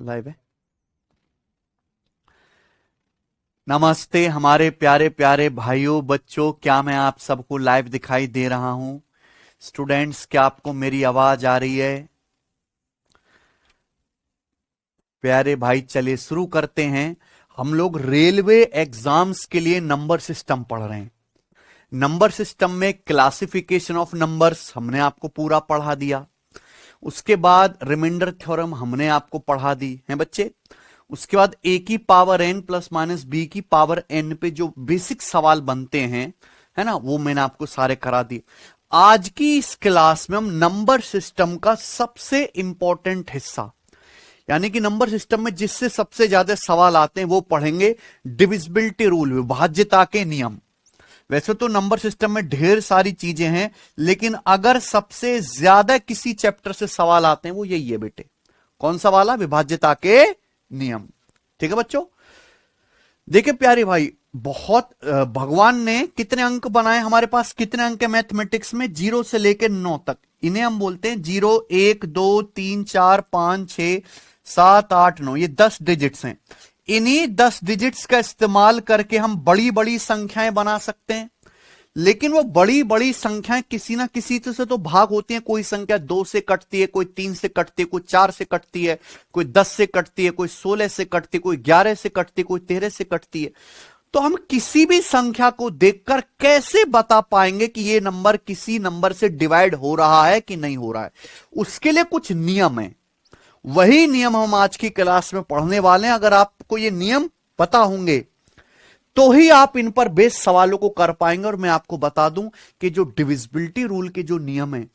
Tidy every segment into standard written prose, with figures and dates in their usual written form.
Live है। नमस्ते हमारे प्यारे प्यारे भाइयों बच्चों, क्या मैं आप सबको लाइव दिखाई दे रहा हूं? स्टूडेंट्स, क्या आपको मेरी आवाज आ रही है? प्यारे भाई, चलिए शुरू करते हैं। हम लोग रेलवे एग्जाम्स के लिए नंबर सिस्टम पढ़ रहे हैं। नंबर सिस्टम में क्लासिफिकेशन ऑफ नंबर्स हमने आपको पूरा पढ़ा दिया। उसके बाद रिमाइंडर थ्योरम हमने आपको पढ़ा दी है बच्चे। उसके बाद ए की power n plus minus b की पावर एन पे जो बेसिक सवाल बनते हैं, है ना, वो मैंने आपको सारे करा दिए। आज की इस क्लास में हम नंबर सिस्टम का सबसे इंपॉर्टेंट हिस्सा, यानी कि नंबर सिस्टम में जिससे सबसे ज्यादा सवाल आते हैं, वो पढ़ेंगे। डिविजिबिलिटी रूल, विभाज्यता के नियम। वैसे तो नंबर सिस्टम में ढेर सारी चीजें हैं, लेकिन अगर सबसे ज्यादा किसी चैप्टर से सवाल आते हैं, वो यही है बेटे। कौन सा वाला? विभाज्यता के नियम। ठीक है बच्चों। देखिए प्यारे भाई, बहुत भगवान ने कितने अंक बनाए हमारे पास? कितने अंक है मैथमेटिक्स में? 0 से लेकर 9 तक। इन्हें हम बोलते हैं 0, 1, 2, 3, 4, 5, 6, 7, 8, 9। ये 10 डिजिट्स हैं। इन्हीं 10 डिजिट्स का इस्तेमाल करके हम बड़ी बड़ी संख्याएं बना सकते हैं। लेकिन वो बड़ी बड़ी संख्याएं किसी ना किसी से तो भाग होती हैं। कोई संख्या 2 से कटती है, कोई 3 से कटती है, कोई 4 से कटती है, कोई 10 से कटती है, कोई 16 से कटती है, कोई 11 से कटती है, कोई 13 से कटती है। तो हम किसी भी संख्या को देखकर कैसे बता पाएंगे कि ये नंबर किसी नंबर से डिवाइड हो रहा है कि नहीं हो रहा है? उसके लिए कुछ नियम है। वही नियम हम आज की क्लास में पढ़ने वाले हैं। अगर आपको ये नियम पता होंगे तो ही आप इन पर बेस सवालों को कर पाएंगे। और मैं आपको बता दूं कि जो डिविजिबिलिटी रूल के जो नियम है,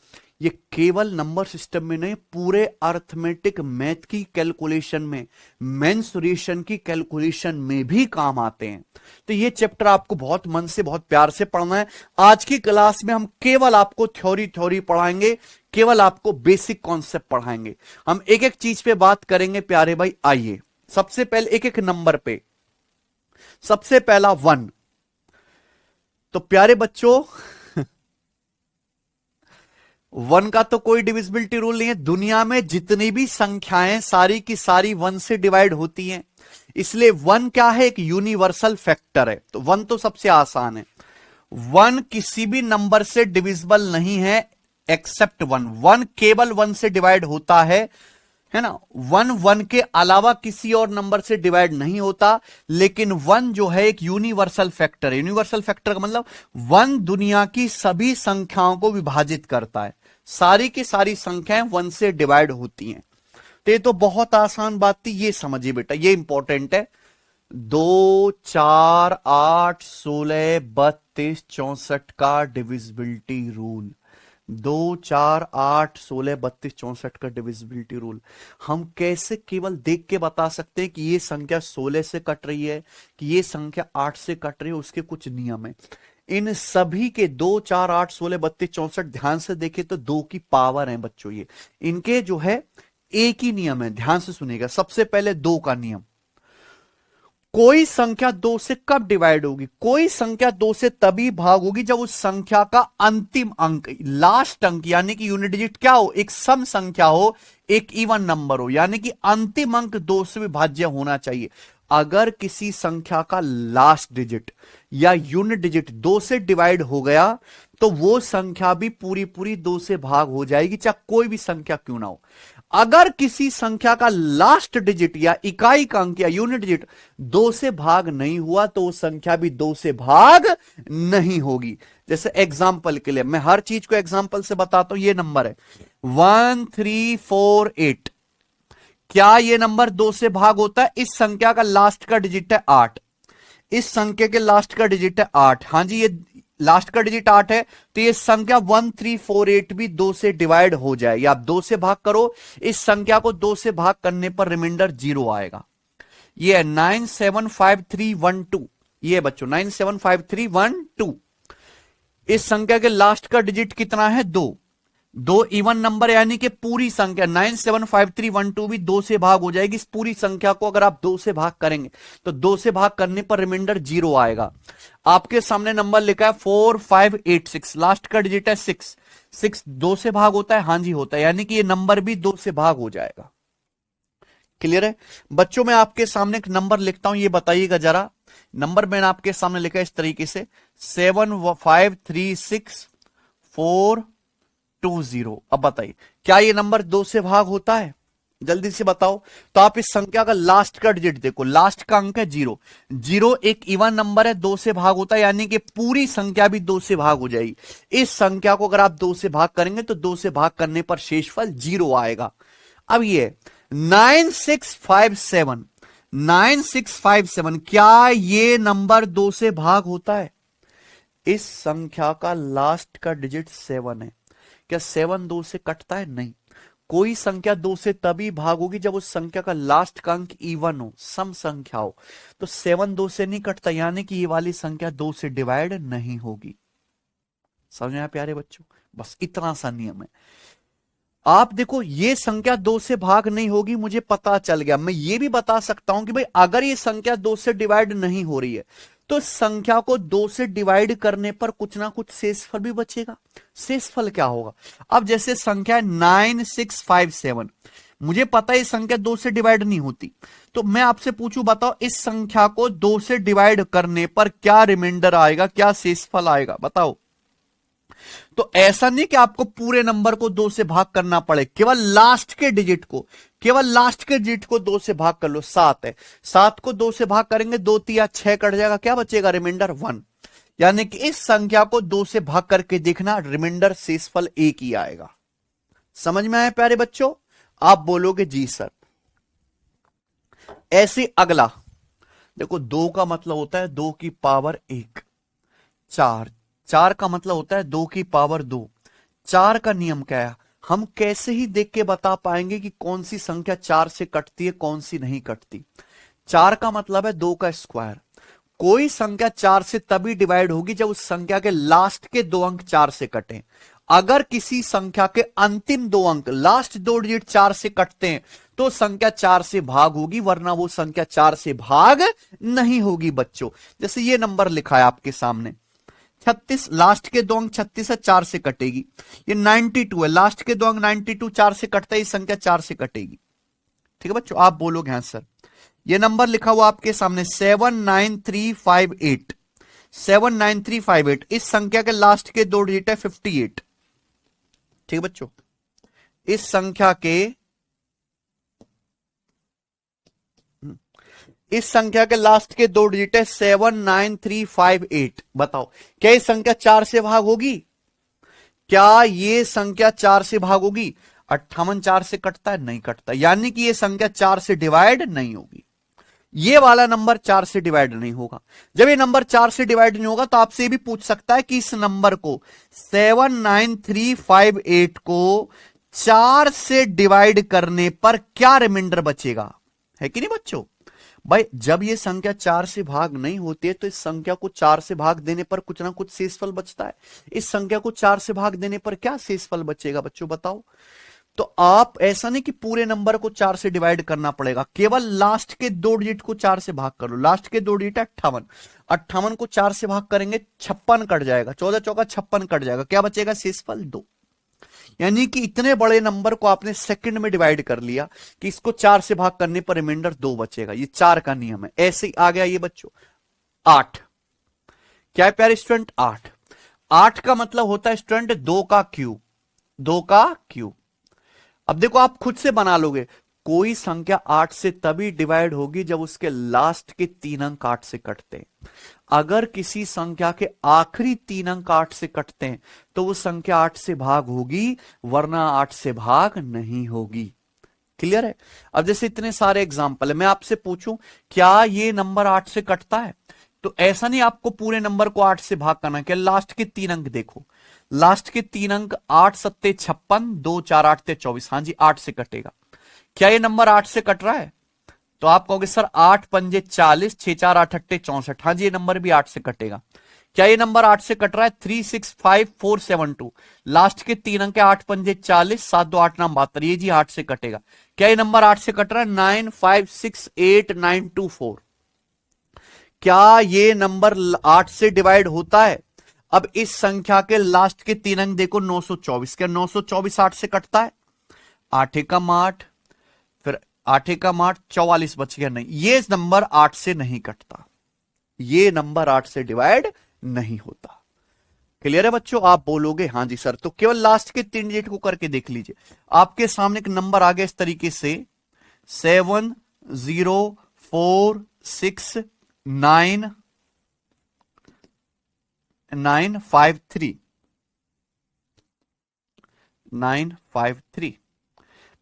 ये केवल नंबर सिस्टम में नहीं, पूरे अर्थमेटिक मैथ की कैलकुलेशन में, मेंसुरेशन की कैलकुलेशन में भी काम आते हैं। तो ये चैप्टर आपको बहुत मन से, बहुत प्यार से पढ़ना है। आज की क्लास में हम केवल आपको थ्योरी पढ़ाएंगे, केवल आपको बेसिक कॉन्सेप्ट पढ़ाएंगे। हम एक एक चीज पे बात करेंगे प्यारे भाई। आइए सबसे पहले एक एक नंबर पे। सबसे पहला 1। तो प्यारे बच्चों, 1 का तो कोई डिविजिबिलिटी रूल नहीं है। दुनिया में जितनी भी संख्याएं सारी की सारी 1 से डिवाइड होती हैं। इसलिए 1 क्या है? एक यूनिवर्सल फैक्टर है। तो 1 तो सबसे आसान है। 1 किसी भी नंबर से डिविजिबल नहीं है एक्सेप्ट 1। 1 केवल 1 से डिवाइड होता है ना। 1 के अलावा किसी और नंबर से डिवाइड नहीं होता। लेकिन 1 जो है एक यूनिवर्सल फैक्टर है। यूनिवर्सल फैक्टर का मतलब 1 दुनिया की सभी संख्याओं को विभाजित करता है। सारी की सारी संख्याएं 1 से डिवाइड होती हैं। तो ये तो बहुत आसान बात थी, ये समझिए बेटा, ये इंपॉर्टेंट है। 2, 4, 8, 16, 32, 64 का डिविजिबिलिटी रूल। 2, 4, 8, 16, 32, 64 का डिविजिबिलिटी रूल हम कैसे केवल देख के बता सकते हैं कि ये संख्या 16 से कट रही है, कि ये संख्या 8 से कट रही है? उसके कुछ नियम है। इन सभी के 2, 4, 8, 16, 32, 64 ध्यान से देखें तो 2 की पावर है बच्चों। ये इनके जो है एक ही नियम है। ध्यान से सुनिएगा। सबसे पहले 2 का नियम। कोई संख्या 2 से कब डिवाइड होगी? कोई संख्या 2 से तभी भाग होगी जब उस संख्या का अंतिम अंक, लास्ट अंक, यानी कि यूनिट डिजिट क्या हो? एक सम संख्या हो, एक इवन नंबर हो, यानी कि अंतिम अंक 2 से विभाज्य होना चाहिए। अगर किसी संख्या का लास्ट डिजिट या यूनिट डिजिट 2 से डिवाइड हो गया, तो वो संख्या भी पूरी पूरी 2 से भाग हो जाएगी, चाहे कोई भी संख्या क्यों ना हो। अगर किसी संख्या का लास्ट डिजिट या इकाई का अंक या यूनिट डिजिट 2 से भाग नहीं हुआ, तो वो संख्या भी 2 से भाग नहीं होगी। जैसे एग्जाम्पल के लिए, मैं हर चीज को एग्जाम्पल से बताता हूं। ये नंबर है 1348। क्या ये नंबर 2 से भाग होता है? इस संख्या का लास्ट का डिजिट है 8। इस संख्या के लास्ट का डिजिट है 8। हां जी, ये लास्ट का डिजिट 8 है, तो ये संख्या 1348 भी 2 से डिवाइड हो जाएगी। आप 2 से भाग करो, इस संख्या को 2 से भाग करने पर रिमाइंडर 0 आएगा। ये है 975312। ये बच्चों 975312। इस संख्या के लास्ट का डिजिट कितना है? 2। 2 इवन नंबर, यानी कि पूरी संख्या 975312 भी 2 से भाग हो जाएगी। इस पूरी संख्या को अगर आप 2 से भाग करेंगे तो 2 से भाग करने पर रिमाइंडर 0 आएगा। आपके सामने नंबर लिखा है 4586, लास्ट का डिजिट है 6। 6 2 से भाग होता है? हां जी होता है, यानी कि ये नंबर भी 2 से भाग हो जाएगा। क्लियर है बच्चों? मैं आपके सामने एक नंबर लिखता हूं, ये बताइएगा जरा। नंबर मैंने आपके सामने लिखा है इस तरीके से 7536420। अब बताइए क्या ये नंबर 2 से भाग होता है? जल्दी से बताओ। तो आप इस संख्या का लास्ट का डिजिट देखो, लास्ट का अंक है 0। 0 एक इवन नंबर है, 2 से भाग होता है, यानी कि पूरी संख्या भी 2 से भाग हो जाएगी। इस संख्या को अगर आप 2 से भाग करेंगे तो 2 से भाग करने पर शेषफल 0 आएगा। अब ये 9657, 9657 क्या ये नंबर 2 से भाग होता है? इस संख्या का लास्ट का डिजिट 7 है। क्या 7 2 से कटता है? नहीं। कोई संख्या 2 से तभी भाग होगी जब उस संख्या का लास्ट का अंक इवन हो, सम संख्या हो। तो 7 2 से नहीं कटता, यानी कि ये वाली संख्या 2 से डिवाइड नहीं होगी। समझ में आया प्यारे बच्चों? बस इतना सा नियम है। आप देखो ये संख्या 2 से भाग नहीं होगी, मुझे पता चल गया। मैं ये भी बता सकता हूं कि भाई अगर ये संख्या 2 से डिवाइड नहीं हो रही है तो संख्या को 2 से डिवाइड करने पर कुछ ना कुछ शेषफल भी बचेगा। शेषफल क्या होगा? अब जैसे संख्या 9657, मुझे पता है इस संख्या 2 से डिवाइड नहीं होती, तो मैं आपसे पूछूं, बताओ इस संख्या को 2 से डिवाइड करने पर क्या रिमाइंडर आएगा, क्या शेषफल आएगा? बताओ। तो ऐसा नहीं कि आपको पूरे नंबर को 2 से भाग करना पड़े, केवल लास्ट के डिजिट को, केवल लास्ट के डिजिट को 2 से भाग कर लो। 7 है, 7 को 2 से भाग करेंगे, 2 तिया 6 कट जाएगा, क्या बचेगा? रिमाइंडर 1। यानी कि इस संख्या को 2 से भाग करके देखना, रिमाइंडर शेषफल 1 ही आएगा। समझ में आया प्यारे बच्चों? आप बोलोगे जी सर। ऐसे अगला देखो, 2 का मतलब होता है 2 की पावर 1। 4, 4 का मतलब होता है 2 की पावर 2। 4 का नियम क्या है? हम कैसे ही देख के बता पाएंगे कि कौन सी संख्या 4 से कटती है, कौन सी नहीं कटती? 4 का मतलब है 2 का स्क्वायर। कोई संख्या 4 से तभी डिवाइड होगी जब उस संख्या के लास्ट के 2 अंक 4 से कटें। अगर किसी संख्या के अंतिम 2 अंक, लास्ट 2 डिजिट 4 से कटते हैं तो संख्या 4 से भाग होगी, वरना वो संख्या 4 से भाग नहीं होगी बच्चों। जैसे ये नंबर लिखा है आपके सामने 36, लास्ट के 2 अंक 36 है, 4 से कटेगी। ये 92 है, लास्ट के 2 अंक 92, 4 से कटता है, ये संख्या 4 से कटेगी। ठीक है बच्चों? आप बोलोगे हाँ सर। ये नंबर लिखा हुआ आपके सामने 79358, 79358। इस संख्या के लास्ट के 2 डिजिट है 58। ठीक है बच्चों? इस संख्या के लास्ट के 2 डिजिट है 79358। बताओ क्या ये संख्या 4 से भाग होगी? क्या ये संख्या 4 से भाग होगी? 58 4 से कटता है? नहीं कटता, यानी कि ये संख्या 4 से डिवाइड नहीं होगी। ये वाला नंबर 4 से डिवाइड नहीं होगा। जब ये नंबर 4 से डिवाइड नहीं होगा तो आपसे भी पूछ सकता है कि इस नंबर को 79358 को 4 से डिवाइड करने पर क्या रिमाइंडर बचेगा, है कि नहीं बच्चों? भाई जब ये संख्या 4 से भाग नहीं होती है तो इस संख्या को 4 से भाग देने पर कुछ ना कुछ शेषफल बचता है। इस संख्या को 4 से भाग देने पर क्या शेषफल बचेगा बच्चों? बताओ। तो आप ऐसा नहीं कि पूरे नंबर को 4 से डिवाइड करना पड़ेगा, केवल लास्ट के 2 डिजिट को 4 से भाग कर लो। लास्ट के 2 डिजिट 58, 58 को 4 से भाग करेंगे 56 कट जाएगा, 14 चौका 56 कट जाएगा, क्या बचेगा? शेषफल 2। यानी कि इतने बड़े नंबर को आपने सेकंड में डिवाइड कर लिया कि इसको 4 से भाग करने पर रिमाइंडर 2 बचेगा। ये 4 का नियम है। ऐसे ही आ गया ये बच्चों 8। क्या है प्यारे स्टूडेंट? 8। 8 का मतलब होता है स्टूडेंट 2 का क्यूब, 2 का क्यूब। अब देखो आप खुद से बना लोगे, कोई संख्या 8 से तभी डिवाइड होगी जब उसके लास्ट के 3 अंक 8 से कटते हैं। अगर किसी संख्या के आखिरी 3 अंक 8 से कटते हैं तो वो संख्या 8 से भाग होगी, वरना 8 से भाग नहीं होगी। क्लियर है? अब जैसे इतने सारे एग्जाम्पल है, मैं आपसे पूछूं क्या ये नंबर 8 से कटता है? तो ऐसा नहीं आपको पूरे नंबर को 8 से भाग करना, क्या लास्ट के 3 अंक देखो, लास्ट के 3 अंक 8 सत्ते 56, 2 4 8 ते 24। हाँ जी 8 से कटेगा। क्या ये नंबर 8 से कट रहा है? तो आप कहोगे सर 8 पंजे 40, 6 4 8 8 64। हाँ जी ये नंबर भी 8 से कटेगा। क्या ये नंबर 8 से कट रहा है? 365472। लास्ट के 3 अंक 8 पंजे 40, 7 2 8 9 72। ये जी 8 से कटेगा। क्या ये नंबर 8 से कट रहा है? 9568924। क्या ये नंबर 8 से डिवाइड होता है? अब इस संख्या के लास्ट के 3 अंक देखो 924। क्या 924 8 से कटता है? 8 एकम 8, फिर 8 एकम 8, 44 बच गया। नहीं, ये नंबर 8 से नहीं कटता, ये नंबर 8 से डिवाइड नहीं होता। क्लियर है बच्चों? आप बोलोगे हाँ जी सर, तो केवल लास्ट के 3 डिजिट को करके देख लीजिए। आपके सामने एक नंबर आ गया इस तरीके से 7069953।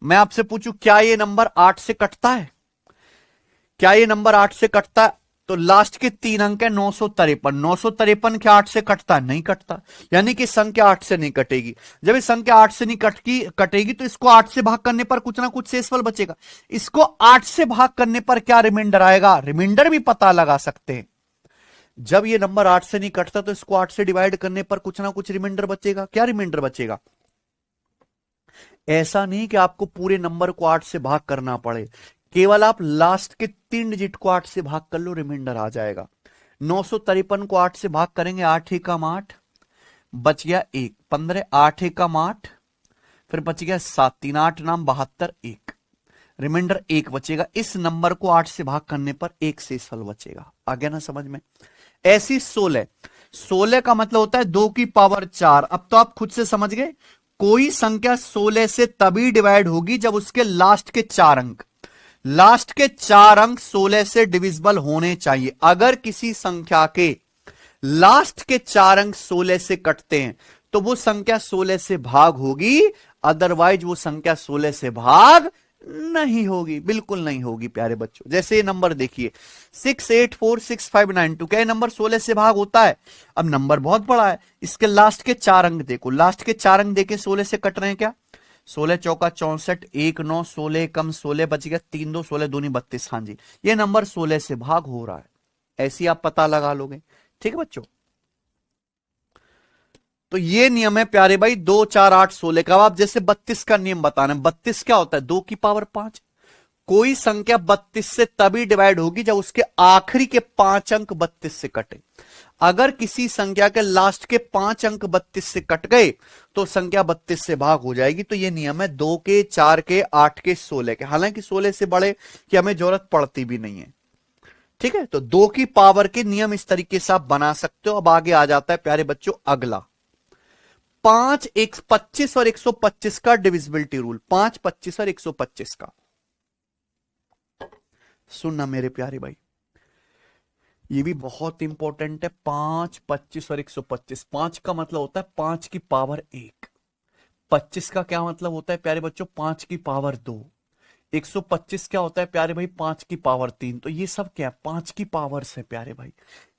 मैं आपसे पूछूं क्या ये नंबर 8 से कटता है? क्या ये नंबर 8 से कटता है? तो लास्ट के 3 अंक है 953। 953 क्या 8 से कटता है? नहीं कटता, यानी कि संख्या 8 से नहीं कटेगी। जब ये संख्या 8 से नहीं कटेगी तो इसको 8 से भाग करने पर कुछ ना कुछ शेषफल बचेगा। इसको 8 से भाग करने पर क्या रिमाइंडर आएगा? रिमाइंडर भी पता लगा सकते हैं। जब ये नंबर 8 से नहीं कटता तो इसको 8 से डिवाइड करने पर कुछ ना कुछ रिमाइंडर बचेगा। क्या रिमाइंडर बचेगा? ऐसा नहीं कि आपको पूरे नंबर को 8 से भाग करना पड़े, केवल आप लास्ट के 3 डिजिट को 8 से भाग कर लो, रिमाइंडर आ जाएगा। 953 को 8 से भाग करेंगे, 8 एकम 8, बच गया 1, 15, 8 एकम 8, फिर बच गया 7, 3 8 नाम 72, 1, रिमाइंडर 1 बचेगा। इस नंबर को 8 से भाग करने पर 1 शेषफल बचेगा। आ गया ना समझ में? ऐसी 16 का मतलब होता है 2 की पावर 4। अब तो आप खुद से समझ गए, कोई संख्या 16 से तभी डिवाइड होगी जब उसके लास्ट के 4 अंक 16 से डिविजिबल होने चाहिए। अगर किसी संख्या के लास्ट के 4 अंक 16 से कटते हैं तो वो संख्या 16 से भाग होगी, अदरवाइज वो संख्या 16 से भाग नहीं होगी, बिल्कुल नहीं होगी प्यारे बच्चों। जैसे ये नंबर देखिए 6846592, क्या ये नंबर 16 से भाग होता है? अब नंबर बहुत बड़ा है, इसके लास्ट के 4 अंक देखो, लास्ट के 4 अंक देखे 16 से कट रहे हैं क्या? 16 चौका 64, 1 9, 16 कम 16 बच गया, 3 2, 16 दूनी 32। हाँ जी, ये नंबर 16 से भाग हो रहा है, ऐसी आप पता लगा लोगे। ठीक है बच्चों, तो ये नियम है प्यारे भाई 2 4 8 16 का। आप जैसे 32 का नियम बताना है, 32 क्या होता है? 2 की पावर 5। कोई संख्या 32 से तभी डिवाइड होगी जब उसके आखिरी के 5 अंक 32 से कटे। अगर किसी संख्या के लास्ट के 5 अंक 32 से कट गए तो संख्या 32 से भाग हो जाएगी। तो ये नियम है 2 के 4 के 8 के 16 के। हालांकि 16 से बड़े की हमें जरूरत पड़ती भी नहीं है। ठीक है, तो 2 की पावर के नियम इस तरीके से आप बना सकते हो। अब आगे आ जाता है प्यारे बच्चों अगला 5 25 और 125 का डिविजिबिलिटी रूल। 5 25 और 125 का सुनना मेरे प्यारे भाई, ये भी बहुत इंपॉर्टेंट है। 5 25 और 125। 5 का मतलब होता है 5 की पावर 1। 25 का क्या मतलब होता है प्यारे बच्चों? 5 की पावर 2। 125 क्या होता है प्यारे भाई? 5 की पावर 3। तो ये सब क्या है? 5 की पावर्स है प्यारे भाई।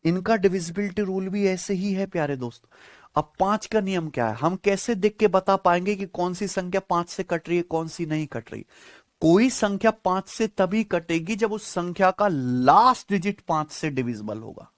इनका डिविजिबिलिटी रूल भी ऐसे ही है प्यारे दोस्त। अब 5 का नियम क्या है? हम कैसे देख के बता पाएंगे कि कौन सी संख्या 5 से कट रही है, कौन सी नहीं कट रही? कोई संख्या 5 से तभी कटेगी जब उस संख्या का लास्ट डिजिट 5 से डिविजिबल होगा।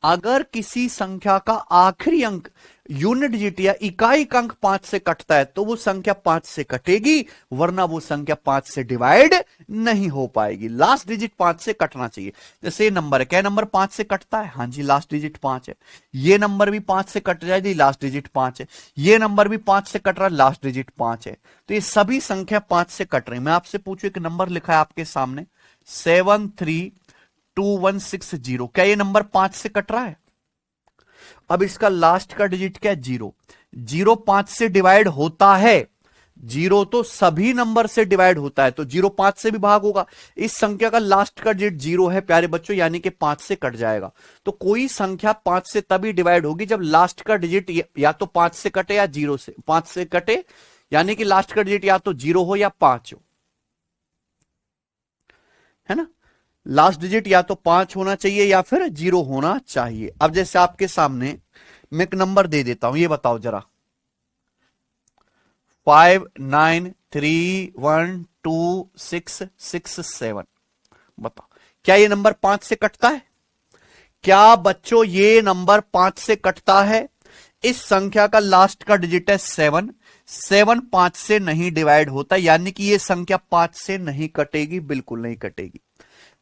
अगर किसी संख्या का आखिरी अंक यूनिट डिजिट या इकाई अंक 5 से कटता है तो वो संख्या 5 से कटेगी, वरना वो संख्या 5 से डिवाइड नहीं हो पाएगी। लास्ट डिजिट 5 से कटना चाहिए। जैसे ये नंबर है, क्या नंबर 5 से कटता है? हाँ जी, लास्ट डिजिट 5 है। ये नंबर भी 5 से कट जाएगी, लास्ट डिजिट 5 है। ये नंबर भी 5 से कट रहा है, लास्ट डिजिट 5 है। तो ये सभी संख्या 5 से कट रही है। मैं आपसे पूछूं, एक नंबर लिखा है आपके सामने 7326160, क्या ये नंबर 5 से कट रहा है? अब इसका लास्ट का डिजिट क्या है? 0। 0 5 से डिवाइड होता है। 0 तो सभी नंबर से डिवाइड होता है, तो 0 5 से भी भाग होगा। इस संख्या का लास्ट का डिजिट 0 है प्यारे बच्चों, यानी कि 5 से कट जाएगा। तो कोई संख्या 5 से तभी डिवाइड होगी जब लास्ट का डिजिट या तो 5 से कटे या 0 से 5 से कटे, यानी कि लास्ट का डिजिट या तो 0 हो या 5 हो, है ना? लास्ट डिजिट या तो 5 होना चाहिए या फिर 0 होना चाहिए। अब जैसे आपके सामने मैं एक नंबर दे देता हूं, ये बताओ जरा 59312667, बताओ क्या ये नंबर 5 से कटता है? क्या बच्चों ये नंबर 5 से कटता है? इस संख्या का लास्ट का डिजिट है 7। 7 5 से नहीं डिवाइड होता, यानी कि ये संख्या 5 से नहीं कटेगी, बिल्कुल नहीं कटेगी।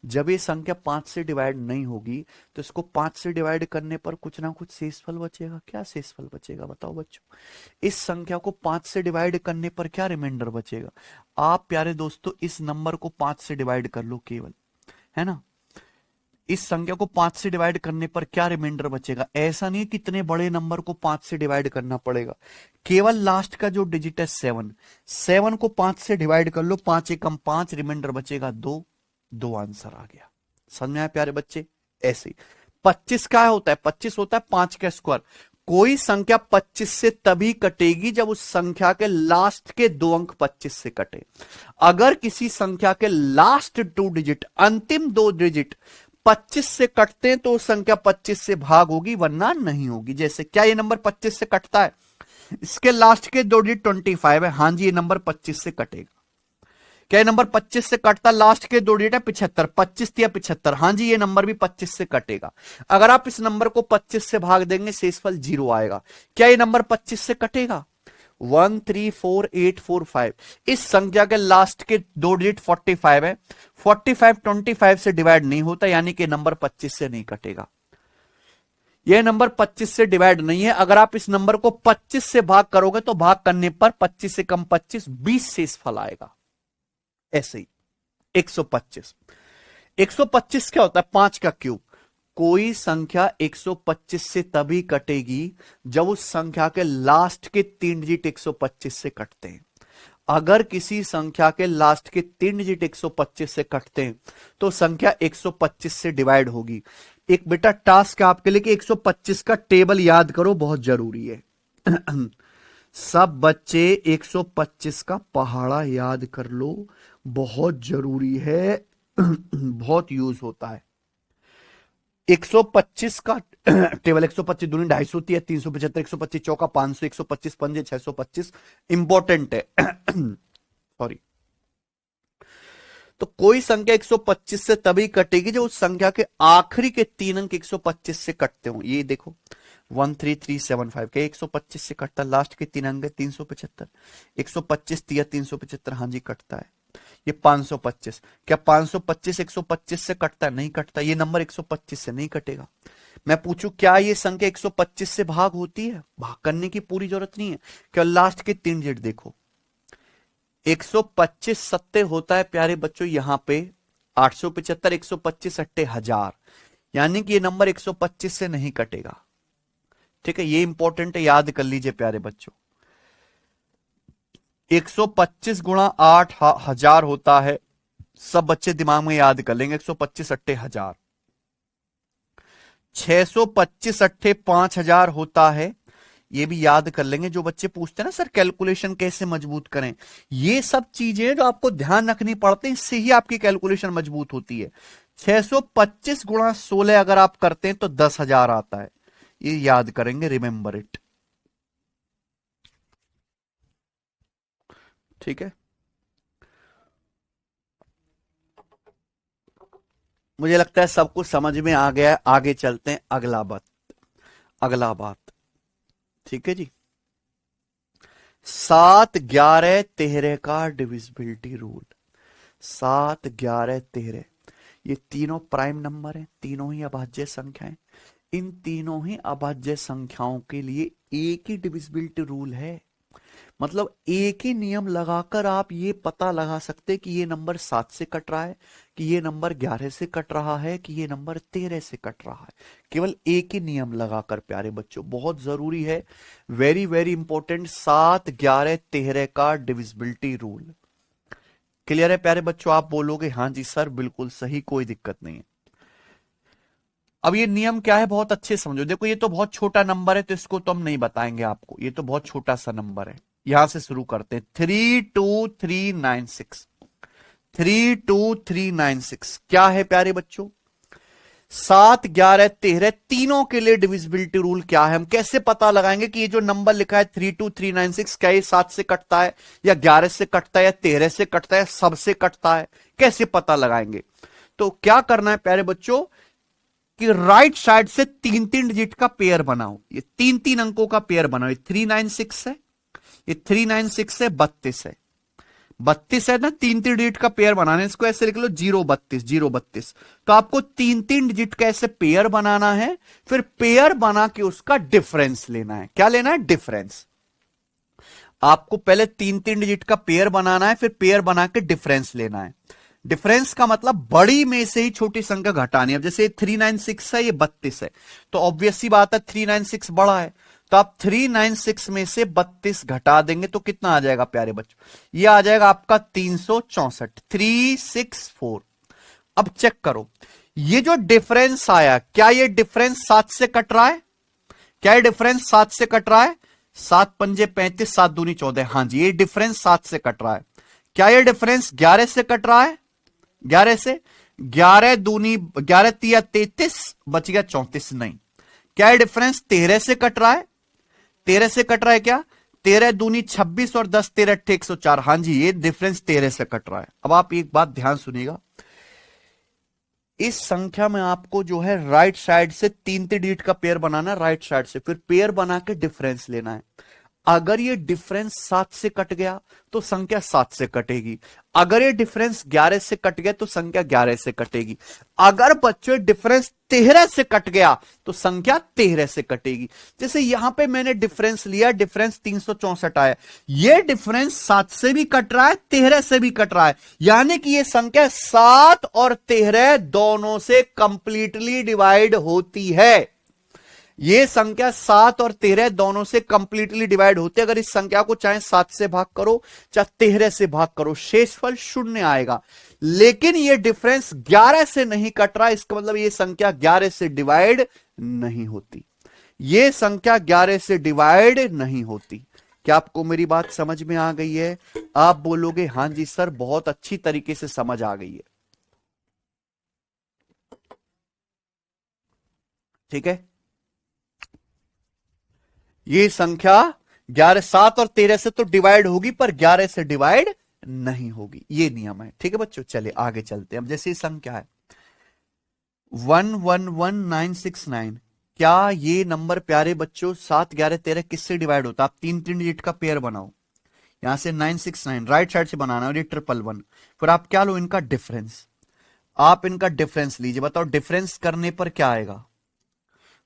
जब ये संख्या 5 से डिवाइड नहीं होगी तो इसको 5 से डिवाइड करने पर कुछ ना कुछ शेषफल बचेगा। क्या शेषफल बचेगा बताओ बच्चों? इस संख्या को 5 से डिवाइड करने पर क्या रिमाइंडर बचेगा? आप प्यारे दोस्तों इस नंबर को 5 से डिवाइड कर लो केवल, है ना। इस संख्या को 5 से डिवाइड करने पर क्या रिमाइंडर बचेगा? ऐसा नहीं कि इतने बड़े नंबर को 5 से डिवाइड करना पड़ेगा, केवल लास्ट का जो डिजिट है 7, 7 को 5 से डिवाइड कर लो, 5 एकम 5, रिमाइंडर बचेगा 2, 2 आंसर आ गया। समझ में आया प्यारे बच्चे? ऐसे 25 क्या होता है? 25 होता है 5 का स्क्वायर। कोई संख्या 25 से तभी कटेगी जब उस संख्या के लास्ट के 2 अंक 25 से कटे। अगर किसी संख्या के लास्ट 2 डिजिट, अंतिम 2 डिजिट 25 से कटते हैं तो वो संख्या 25 से भाग होगी, वरना नहीं होगी। जैसे क्या ये नंबर 25 से कटता है? इसके लास्ट के 2 डिजिट 25 है, हाँ जी ये नंबर 25 से कटेगा। क्या ये नंबर 25 से कटता? लास्ट के 2 डिजिट है 75, 25 या 75, हाँ जी ये नंबर भी 25 से कटेगा। अगर आप इस नंबर को 25 से भाग देंगे शेषफल 0 आएगा। क्या ये नंबर 25 से कटेगा? 1 3 4 8 4 5, इस संख्या के लास्ट के 2 डिजिट 45 है, 45 25 से डिवाइड नहीं होता, यानी कि नंबर 25 से नहीं कटेगा। यह नंबर 25 से डिवाइड नहीं है। अगर आप इस नंबर को 25 से भाग करोगे तो भाग करने पर 25 से कम 25, 20 शेषफल आएगा। ऐसे ही 125, 125 क्या होता है? 5 का क्यूब। कोई संख्या 125 से तभी कटेगी जब उस संख्या के लास्ट के 3 डिजिट 125 से कटते हैं। अगर किसी संख्या के लास्ट के 3 डिजिट 125 से कटते हैं तो संख्या 125 से डिवाइड होगी। एक बेटा टास्क है आपके लिए कि 125 का टेबल याद करो, बहुत जरूरी है। सब बच्चे 125 का पहाड़ा याद कर लो, बहुत जरूरी है, बहुत यूज होता है। 125 का टेबल, 125 दूनी 250 होती है, 375, 125 चौका 500, 125 पंजे 625, इंपॉर्टेंट है। सॉरी। तो कोई संख्या 125 से तभी कटेगी जब उस संख्या के आखिरी के 3 अंक 125 से कटते हो। ये देखो 13375 के 125 से कटता, लास्ट के 3 अंक 375, 125 तिया 375, हाँ जी कटता है। ये 525, क्या 525 125 से कटता है? नहीं कटता, ये नंबर 125 से नहीं कटेगा। मैं पूछूं क्या ये संख्या 125 से भाग होती है? भाग करने की पूरी जरूरत नहीं है, क्या लास्ट के 3 डिजिट देखो। 125 सत्ते होता है प्यारे बच्चों यहां पे 875, 125 अट्टे 1000, यानी कि ये नंबर 125 से नहीं कटेगा। ठीक है, ये इंपॉर्टेंट है, याद कर लीजिए प्यारे बच्चों। 125 गुणा 8 1000 होता है, सब बच्चे दिमाग में याद कर लेंगे। 125 अट्टे 1000, 625 अट्ठे 5000 होता है, ये भी याद कर लेंगे। जो बच्चे पूछते हैं ना सर कैलकुलेशन कैसे मजबूत करें, ये सब चीजें जो आपको ध्यान रखनी पड़ती है, इससे ही आपकी कैलकुलेशन मजबूत होती है। 625 गुणा 16 अगर आप करते हैं तो 10,000 आता है, ये याद करेंगे, रिमेंबर इट। ठीक है, मुझे लगता है सब कुछ समझ में आ गया है। आगे चलते हैं, अगला बात। ठीक है जी, 7 11 13 का डिविजिबिलिटी रूल। 7 11 13 ये तीनों प्राइम नंबर हैं, तीनों ही अभाज्य संख्याएं। इन तीनों ही अभाज्य संख्याओं के लिए एक ही डिविजिबिलिटी रूल है। मतलब एक ही नियम लगाकर आप ये पता लगा सकते कि ये नंबर 7 से कट रहा है, कि ये नंबर 11 से कट रहा है, कि ये नंबर 13 से कट रहा है। केवल एक ही नियम लगाकर प्यारे बच्चों, बहुत जरूरी है, वेरी वेरी इंपॉर्टेंट, 7 11 13 का डिविजिबिलिटी रूल। क्लियर है प्यारे बच्चों? आप बोलोगे हाँ जी सर बिल्कुल सही, कोई दिक्कत नहीं है। अब ये नियम क्या है बहुत अच्छे समझो। देखो ये तो बहुत छोटा नंबर है तो इसको तो हम नहीं बताएंगे आपको, ये तो बहुत छोटा सा नंबर है। यहां से शुरू करते हैं, 32396। 32396 क्या है प्यारे बच्चों? 7 11 13 तीनों के लिए डिविजिबिलिटी रूल क्या है? हम कैसे पता लगाएंगे कि ये जो नंबर लिखा है 32396 क्या ये 7 से कटता है, या 11 से कटता है, या 13 से कटता है, सबसे कटता है? कैसे पता लगाएंगे? तो क्या करना है प्यारे बच्चों कि राइट साइड से 3 डिजिट का पेयर बनाओ। ये 3 अंकों का पेयर बनाओ। ये 396 है, ये 396 है, 32 है। 32 है ना, तीन तीन डिजिट का पेयर बनाना है, इसको ऐसे लिख लो 032 तो आपको तीन तीन डिजिट का ऐसे पेयर बनाना है, फिर पेयर बना के उसका डिफरेंस लेना है। क्या लेना है? डिफरेंस। आपको पहले तीन तीन डिजिट का पेयर बनाना है, फिर पेयर बना के डिफरेंस लेना है। डिफरेंस का मतलब बड़ी में से ही छोटी संख्या घटानी है। अब जैसे 396 है, ये 32 है, तो ऑब्वियस सी बात है 396 बड़ा है, तो आप 396 में से 32 घटा देंगे तो कितना आ जाएगा प्यारे बच्चों? ये आ जाएगा आपका 364, 364। अब चेक करो, ये जो डिफरेंस आया, क्या ये डिफरेंस 7 से कट रहा है? क्या ये डिफरेंस 7 से कट रहा है? 7 पंजे 35, 7 दूनी 14। हां जी, ये डिफरेंस 7 से कट रहा है। क्या ये डिफरेंस 11 से कट रहा है? 11 से, 11 दूनी 11 तिया 33, बच गया 34। नहीं। क्या ये डिफरेंस 13 से कट रहा है? 13 से कट रहा है क्या? 13 दूनी 26 और 10 13 अट्ठे 104। हां जी, ये डिफरेंस 13 से कट रहा है। अब आप एक बात ध्यान सुनिएगा, इस संख्या में आपको जो है राइट साइड से तीन तीन डिजिट का पेयर बनाना है, राइट साइड से, फिर पेयर बना के डिफरेंस लेना है। अगर ये डिफरेंस 7 से कट गया तो संख्या 7 से कटेगी। अगर ये डिफरेंस 11 से कट गया तो संख्या 11 से कटेगी। अगर बच्चों डिफरेंस 13 से कट गया तो संख्या 13 से कटेगी। जैसे यहां पे मैंने डिफरेंस लिया, डिफरेंस 364 आया, ये डिफरेंस 7 से भी कट रहा है, 13 से भी कट रहा है, यानी कि ये संख्या 7 और 13 दोनों से कंप्लीटली डिवाइड होती है। ये संख्या 7 और 13 दोनों से कंप्लीटली डिवाइड होते हैं। अगर इस संख्या को चाहे 7 से भाग करो चाहे 13 से भाग करो, शेषफल 0 आएगा। लेकिन ये डिफरेंस 11 से नहीं कट रहा, इसका मतलब ये संख्या 11 से डिवाइड नहीं होती। ये संख्या 11 से डिवाइड नहीं होती। क्या आपको मेरी बात समझ में आ गई है? आप बोलोगे हां जी सर, बहुत अच्छी तरीके से समझ आ गई है। ठीक है, ये संख्या 11, 7 और 13 से तो डिवाइड होगी पर 11 से डिवाइड नहीं होगी, ये नियम है। ठीक है बच्चों, चलिए आगे चलते हैं। अब जैसे संख्या है 111969, क्या ये नंबर प्यारे बच्चों 7, 11, 13 किससे डिवाइड होता है? आप तीन तीन डिजिट का पेयर बनाओ, यहां से 969 राइट साइड से बनाना और ये 111, फिर आप क्या लो? इनका डिफरेंस। आप इनका डिफरेंस लीजिए, बताओ डिफरेंस करने पर क्या आएगा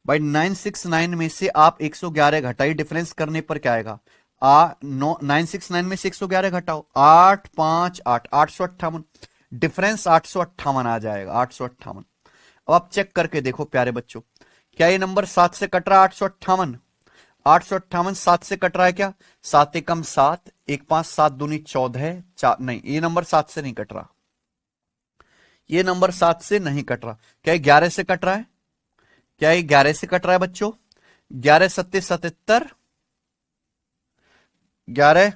भाई? 969 में से आप 111 घटाइए, डिफरेंस करने पर क्या आएगा? 969 में से 111 घटाओ, 8 5 8, 858, डिफरेंस 858 आ जाएगा, 858। अब आप चेक करके देखो प्यारे बच्चों, क्या ये नंबर 7 से कट रहा है? 858, 858 7 से कट रहा है क्या? 7 एकम 7, 1 5 7 दूनी 14, 4 नहीं, ये नंबर 7 से नहीं कट रहा, ये नंबर 7 से नहीं कट रहा। क्या ये 11 से कट रहा है? क्या ये 11 से कट रहा है बच्चों? 11 सत्ते 77, 11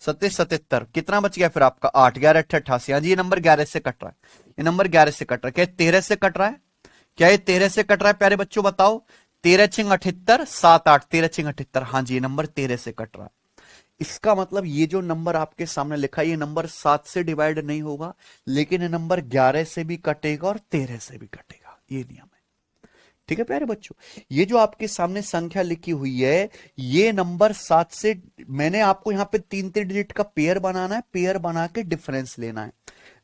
सत्ते 77, कितना बच गया फिर आपका? 8, 11 अट्ठे 88। हाँ जी, ये नंबर 11 से कट रहा है, ये नंबर 11 से कट रहा है। क्या 13 से कट रहा है? क्या ये 13 से कट रहा है प्यारे बच्चों? बताओ, 13 छिंग 78, 7 8, 13 छिंग 78। हाँ जी, ये नंबर 13 से कट रहा है। इसका मतलब ये जो नंबर आपके सामने लिखा है, ये नंबर 7 से डिवाइड नहीं होगा, लेकिन ये नंबर 11 से भी कटेगा और 13 से भी कटेगा, ये नियम है। ठीक है प्यारे बच्चों, ये जो आपके सामने संख्या लिखी हुई है, ये नंबर 7 से, मैंने आपको यहां पे तीन तीन डिजिट का पेयर बनाना है, पेयर बना के डिफरेंस लेना है।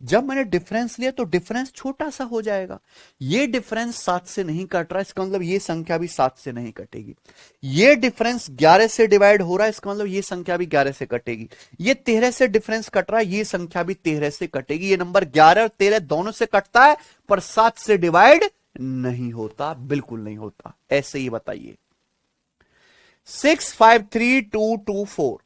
जब मैंने डिफरेंस लिया तो डिफरेंस छोटा सा हो जाएगा। ये डिफरेंस 7 से नहीं कट रहा, इसका मतलब ये संख्या भी 7 से नहीं कटेगी। ये डिफरेंस 11 से डिवाइड हो रहा है, इसका मतलब ये संख्या भी 11 से कटेगी। ये 13 से डिफरेंस कट रहा है, ये संख्या भी 13 से कटेगी। ये नंबर 11 और 13 दोनों से कटता है पर 7 से डिवाइड नहीं होता, बिल्कुल नहीं होता। ऐसे ही बताइए। 653224,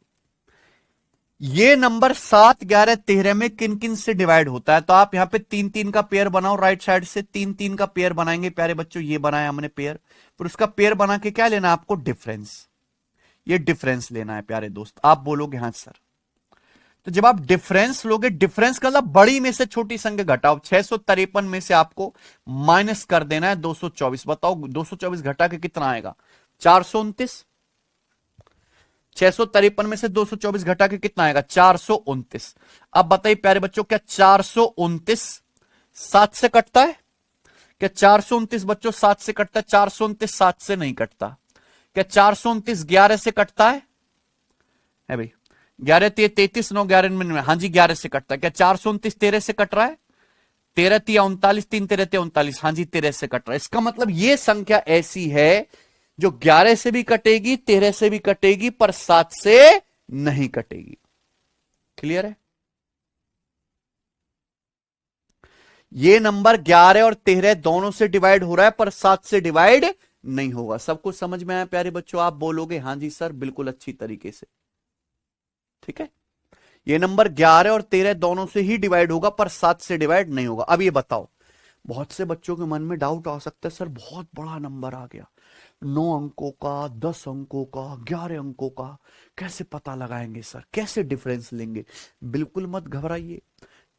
ये नंबर 7, 11, 13 में किन किन से डिवाइड होता है? तो आप यहां पे तीन तीन का पेयर बनाओ, राइट साइड से तीन तीन का पेयर बनाएंगे प्यारे बच्चों। ये बनाया हमने पेयर, फिर उसका पेयर बना के क्या लेना है आपको? डिफरेंस। ये डिफरेंस लेना है प्यारे दोस्त। आप बोलोगे हाँ सर, तो जब आप डिफरेंस लोगे, डिफरेंस का मतलब बड़ी में से छोटी संख्या घटाओ। 653 में से आपको माइनस कर देना है 224। बताओ 224 घटा के कितना आएगा? 429। 653 में से 224 घटा के कितना आएगा? 429। अब बताइए प्यारे बच्चों, क्या 429 7 से कटता है? क्या 429 बच्चों 7 से कटता है? 429 7 से नहीं कटता। क्या 429 11 से कटता है भाई? 11 3 33, 9 11 99, हाँ जी 11 से कटता है। क्या 429 13 से कट रहा है? 13 3 39, 3 13 39, हाँ जी 13 से कट रहा है। इसका मतलब ये संख्या ऐसी है जो 11 से भी कटेगी, 13 से भी कटेगी, पर 7 से नहीं कटेगी। क्लियर है? ये नंबर 11 और 13 दोनों से डिवाइड हो रहा है, पर 7 से डिवाइड नहीं होगा। सब कुछ समझ में आया प्यारे बच्चों? आप बोलोगे हाँ जी सर बिल्कुल अच्छी तरीके से। ठीक है, ये नंबर 11 और 13 दोनों से ही डिवाइड होगा, पर 7 से डिवाइड नहीं होगा। अब ये बताओ, बहुत से बच्चों के मन में डाउट आ सकता है, सर बहुत बड़ा नंबर आ गया, 9 अंकों का, 10 अंकों का, 11 अंकों का, कैसे पता लगाएंगे सर, कैसे डिफरेंस लेंगे? बिल्कुल मत घबराइए,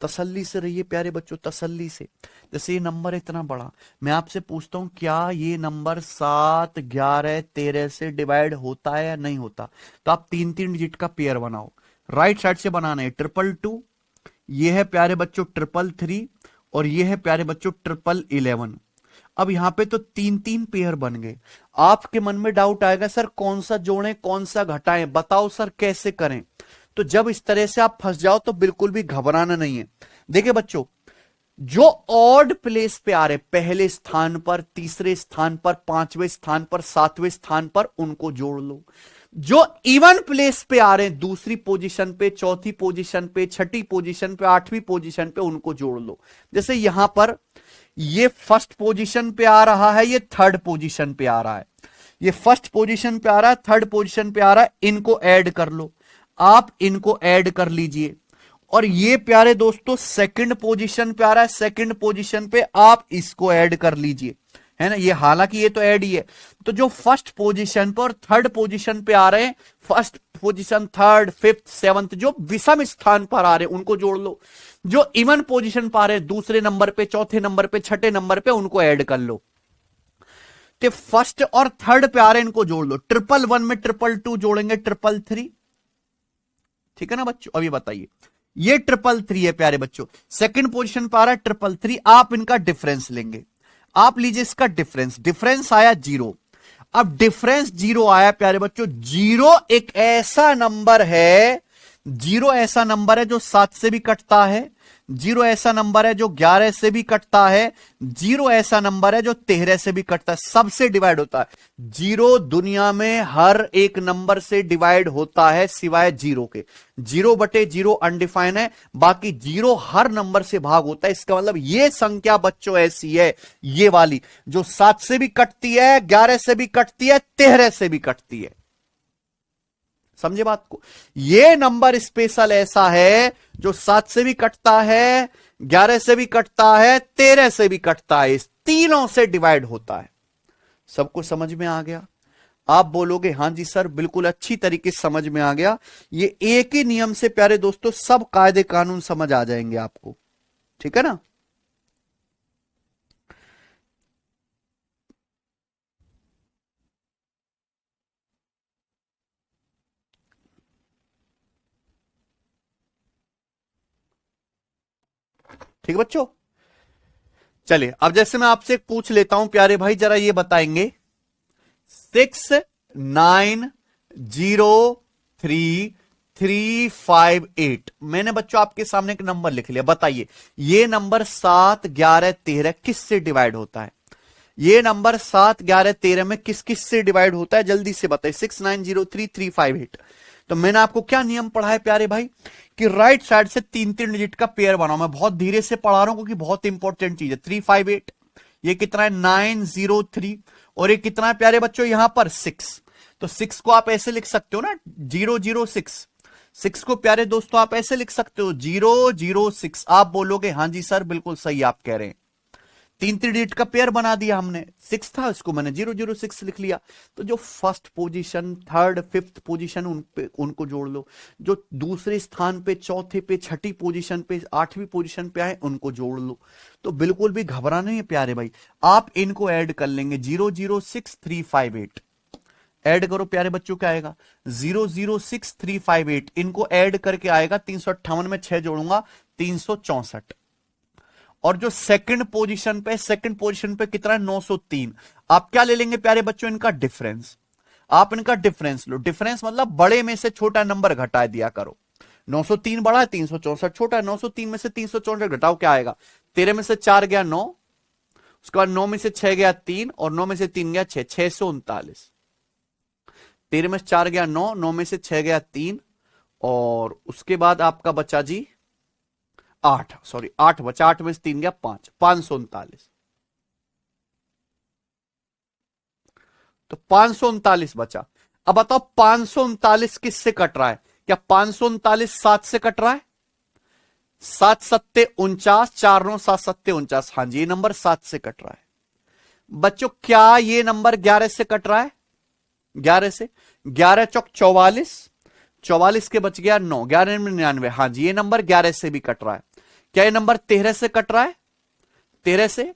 तसल्ली से रहिए प्यारे बच्चों, तसल्ली से। जैसे ये नंबर इतना बड़ा, मैं आपसे पूछता हूं क्या ये नंबर 7 11 13 से डिवाइड होता है या नहीं होता? तो आप 3 डिजिट का पेयर बनाओ। राइट साइड से बनाना है 222, ये है प्यारे बच्चों 333, और ये है प्यारे बच्चों 1111। अब यहां पे तो 3 पेयर बन गए। आपके मन में डाउट आएगा सर कौन सा जोड़ें कौन सा घटाएं, बताओ सर कैसे करें? तो जब इस तरह से आप फंस जाओ तो बिल्कुल भी घबराना नहीं है। देखिए बच्चों, जो ऑड प्लेस पे आ रहे, पहले स्थान पर, तीसरे स्थान पर, पांचवें स्थान पर, सातवें स्थान पर, उनको जोड़ लो। जो इवन प्लेस पे आ रहे हैं, दूसरी पोजीशन पे, चौथी पोजीशन पे, छठी पोजीशन पे, आठवीं पोजीशन पे, उनको जोड़ लो। जैसे यहां पर ये फर्स्ट पोजीशन पे आ रहा है, ये थर्ड पोजीशन पे आ रहा है, ये फर्स्ट पोजीशन पे आ रहा है, थर्ड पोजीशन पे आ रहा है, इनको ऐड कर लो। आप इनको ऐड कर लीजिए। और ये प्यारे दोस्तों सेकंड पोजीशन पे आ रहा है, सेकंड पोजीशन पे आप इसको ऐड कर लीजिए, है ना? ये हालांकि ये तो ऐड ही है। तो जो फर्स्ट पोजीशन पे और थर्ड पोजीशन पे आ रहे हैं, first position, third, fifth, seventh, जो विषम स्थान पर आ रहे हैं उनको जोड़ लो। जो इवन पोजीशन पर आ रहे हैं, दूसरे नंबर पे, चौथे नंबर पे, छठे नंबर पे, उनको ऐड कर लो। तो फर्स्ट और थर्ड पे आ रहे हैं, इनको जोड़ लो। 111 में 222 जोड़ेंगे, 333। ठीक है ना बच्चों? अभी बताइए, ये 333 है प्यारे बच्चों, सेकंड पोजीशन पर आ रहा है 333। आप इनका डिफरेंस लेंगे, आप लीजिए इसका डिफरेंस, डिफरेंस आया 0। अब डिफरेंस 0 आया प्यारे बच्चों, 0 एक ऐसा नंबर है, 0 ऐसा नंबर है जो 7 से भी कटता है, 0 ऐसा नंबर है जो 11 से भी कटता है, 0 ऐसा नंबर है जो 13 से भी कटता है, सबसे डिवाइड होता है। 0 दुनिया में हर एक नंबर से डिवाइड होता है सिवाय 0 के। 0/0 अनडिफाइन है, बाकी 0 हर नंबर से भाग होता है। इसका मतलब ये संख्या बच्चों ऐसी है, ये वाली, जो 7 से भी कटती है, 11 से भी कटती है, 13 से भी कटती है। समझे बात को? ये नंबर स्पेशल ऐसा है जो 7 से भी कटता है, 11 से भी कटता है, 13 से भी कटता है, इस तीनों से डिवाइड होता है। सबको समझ में आ गया? आप बोलोगे हां जी सर बिल्कुल अच्छी तरीके से समझ में आ गया। ये एक ही नियम से प्यारे दोस्तों सब कायदे कानून समझ आ जाएंगे आपको। ठीक है ना? ठीक है बच्चों, चलिए अब जैसे मैं आपसे पूछ लेता हूं प्यारे भाई, जरा ये बताएंगे 6903358। मैंने बच्चों आपके सामने एक नंबर लिख लिया, बताइए ये नंबर 7 11 13 किस से डिवाइड होता है? ये नंबर 7 11 13 में किस किस से डिवाइड होता है, जल्दी से बताइए। 6903358। तो मैंने आपको क्या नियम पढ़ा है प्यारे भाई कि राइट साइड से 3 डिजिट का पेयर बनाओ। मैं बहुत धीरे से पढ़ा रहा हूं क्योंकि बहुत इंपॉर्टेंट चीज है। 358, ये कितना है 903, और ये कितना है प्यारे बच्चों यहां पर 6। तो 6 को आप ऐसे लिख सकते हो ना, 006। 6 को प्यारे दोस्तों आप ऐसे लिख सकते हो 006। आप बोलोगे हां जी सर बिल्कुल सही आप कह रहे हैं, 3 डिजिट का पेयर बना दिया हमने। 6 था, इसको मैंने 006 लिख लिया। तो जो first position, third, fifth position उनको जोड़ लो। जो दूसरे स्थान पे, चौथे पे, छठी पोजीशन पे, आठवीं पोजीशन पे आए उनको जोड़ लो। तो बिल्कुल भी घबराना नहीं है प्यारे भाई, आप इनको ऐड कर लेंगे। 006358 ऐड करो प्यारे बच्चों, क्या आएगा 006358। इनको ऐड करके आएगा 358 में 6 जोड़ूंगा 364। और जो सेकंड पोजीशन पे कितना है 903। आप क्या ले लेंगे प्यारे बच्चों, इनका डिफरेंस। आप इनका डिफरेंस लो। डिफरेंस मतलब बड़े में से छोटा नंबर घटा दिया करो। 903 बड़ा है, 364 छोटा है। 903 में से 364 घटाओ, क्या आएगा? 13 में से 4 गया 9, उसके बाद 9 में से 6 गया 3, और 9 में से 3 गया 6, 639। 13 में से 4 गया 9, 9 में से 6 गया 3, और उसके बाद आपका बचा जी 8, सॉरी 8 बचा, 8 में से 3 गया 5, 539। तो 539 बचा। अब बताओ 539 किससे कट रहा है? क्या 539 7 से कट रहा है? 7 सत्ते 49, 4 9 7 सत्ते 49। हाँ जी, ये नंबर 7 से कट रहा है। बच्चों क्या ये नंबर 11 से कट रहा है? 11 से 11 चौक 44, 44 के बच गया 9, 11 में 99। हाँ जी, ये नंबर 11 से भी कट रहा है। क्या ये नंबर 13 से कट रहा है? 13 से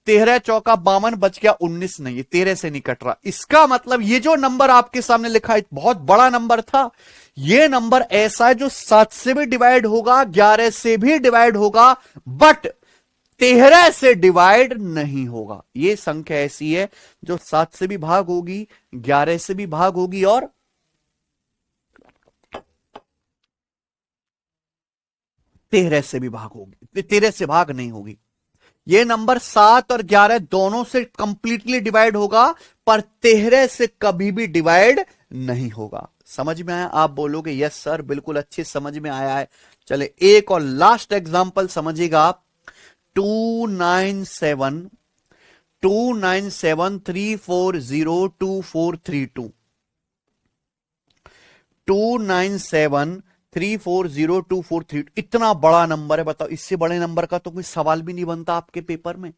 13 चौका 52, बच गया 19। नहीं, ये 13 से नहीं कट रहा। इसका मतलब ये जो नंबर आपके सामने लिखा है बहुत बड़ा नंबर था। ये नंबर ऐसा है जो 7 से भी डिवाइड होगा, 11 से भी डिवाइड होगा, बट 13 से डिवाइड नहीं होगा। ये संख्या ऐसी है जो 7 से भी भाग होगी, 11 से भी भाग होगी, और 13 से भी भाग होगी, 13 से भाग नहीं होगी। ये नंबर 7 और 11 दोनों से कंप्लीटली डिवाइड होगा, पर 13 से कभी भी डिवाइड नहीं होगा। समझ में आया? आप बोलोगे यस सर, बिल्कुल अच्छे समझ में आया है। चले एक और लास्ट एग्जांपल समझिएगा आप। 297 3402432 297340243। इतना बड़ा नंबर है, बताओ इससे बड़े नंबर का तो कोई सवाल भी नहीं बनता आपके पेपर में।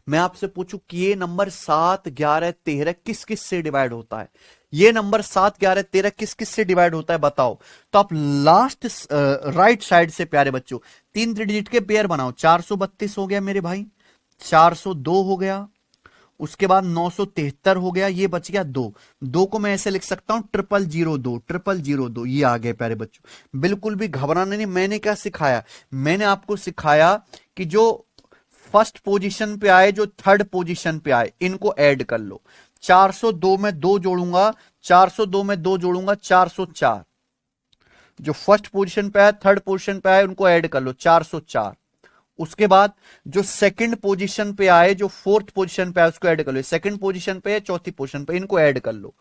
मैं आपसे पूछूं कि ये नंबर 7 11 13 किस किस से डिवाइड होता है? ये नंबर 7 11 13 किस किस से डिवाइड होता है बताओ। तो आप लास्ट राइट साइड से प्यारे बच्चों 3 डिजिट के पेयर बनाओ। 432 हो गया मेरे भाई, 402 हो गया, उसके बाद 973 हो गया, ये बच गया 2। 2 को मैं ऐसे लिख सकता हूं 0002, 0002। ये आ गए प्यारे बच्चों। बिल्कुल भी घबराना नहीं। मैंने क्या सिखाया? मैंने आपको सिखाया कि जो फर्स्ट पोजीशन पे आए, जो थर्ड पोजीशन पे आए, इनको ऐड कर लो। 402 में 2 जोड़ूंगा, 402 में 2 जोड़ूंगा 404। जो फर्स्ट पोजीशन पे आए, थर्ड पोजीशन पे आए, उनको ऐड कर लो 404। उसके बाद जो सेकंड पोजीशन पे आए, जो फोर्थ पोजीशन पे आए, उसको ऐड कर लो। सेकंड पोजीशन पे, चौथी पोजीशन पे, इनको ऐड कर लो।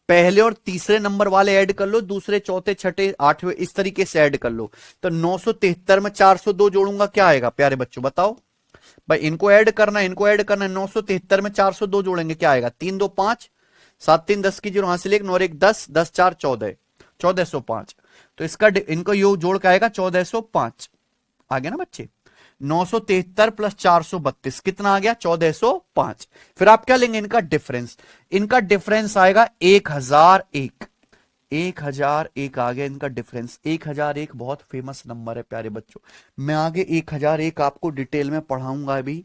पहले और तीसरे नंबर वाले ऐड कर लो, दूसरे चौथे छठे आठवें, इस तरीके से ऐड कर लो। तो 973 में 402 जोड़ूंगा, क्या आएगा प्यारे बच्चों बताओ भाई? इनको ऐड करना है, इनको ऐड करना है। 973 में 402 जोड़ेंगे, क्या आएगा? 3 2 5, 7 3 10 की 0 हासिल 1, 9 1 10, 10 4 14, 1405। तो इसका इनको योग जोड़ के आएगा 1405। आ गया ना बच्चे? 973 प्लस 432 कितना आ गया? 1405। फिर आप क्या लेंगे? इनका डिफरेंस। इनका डिफरेंस आएगा 1001। 1001 आ गया इनका डिफरेंस। 1001 बहुत फेमस नंबर है प्यारे बच्चों। मैं आगे 1001 आपको डिटेल में पढ़ाऊंगा। अभी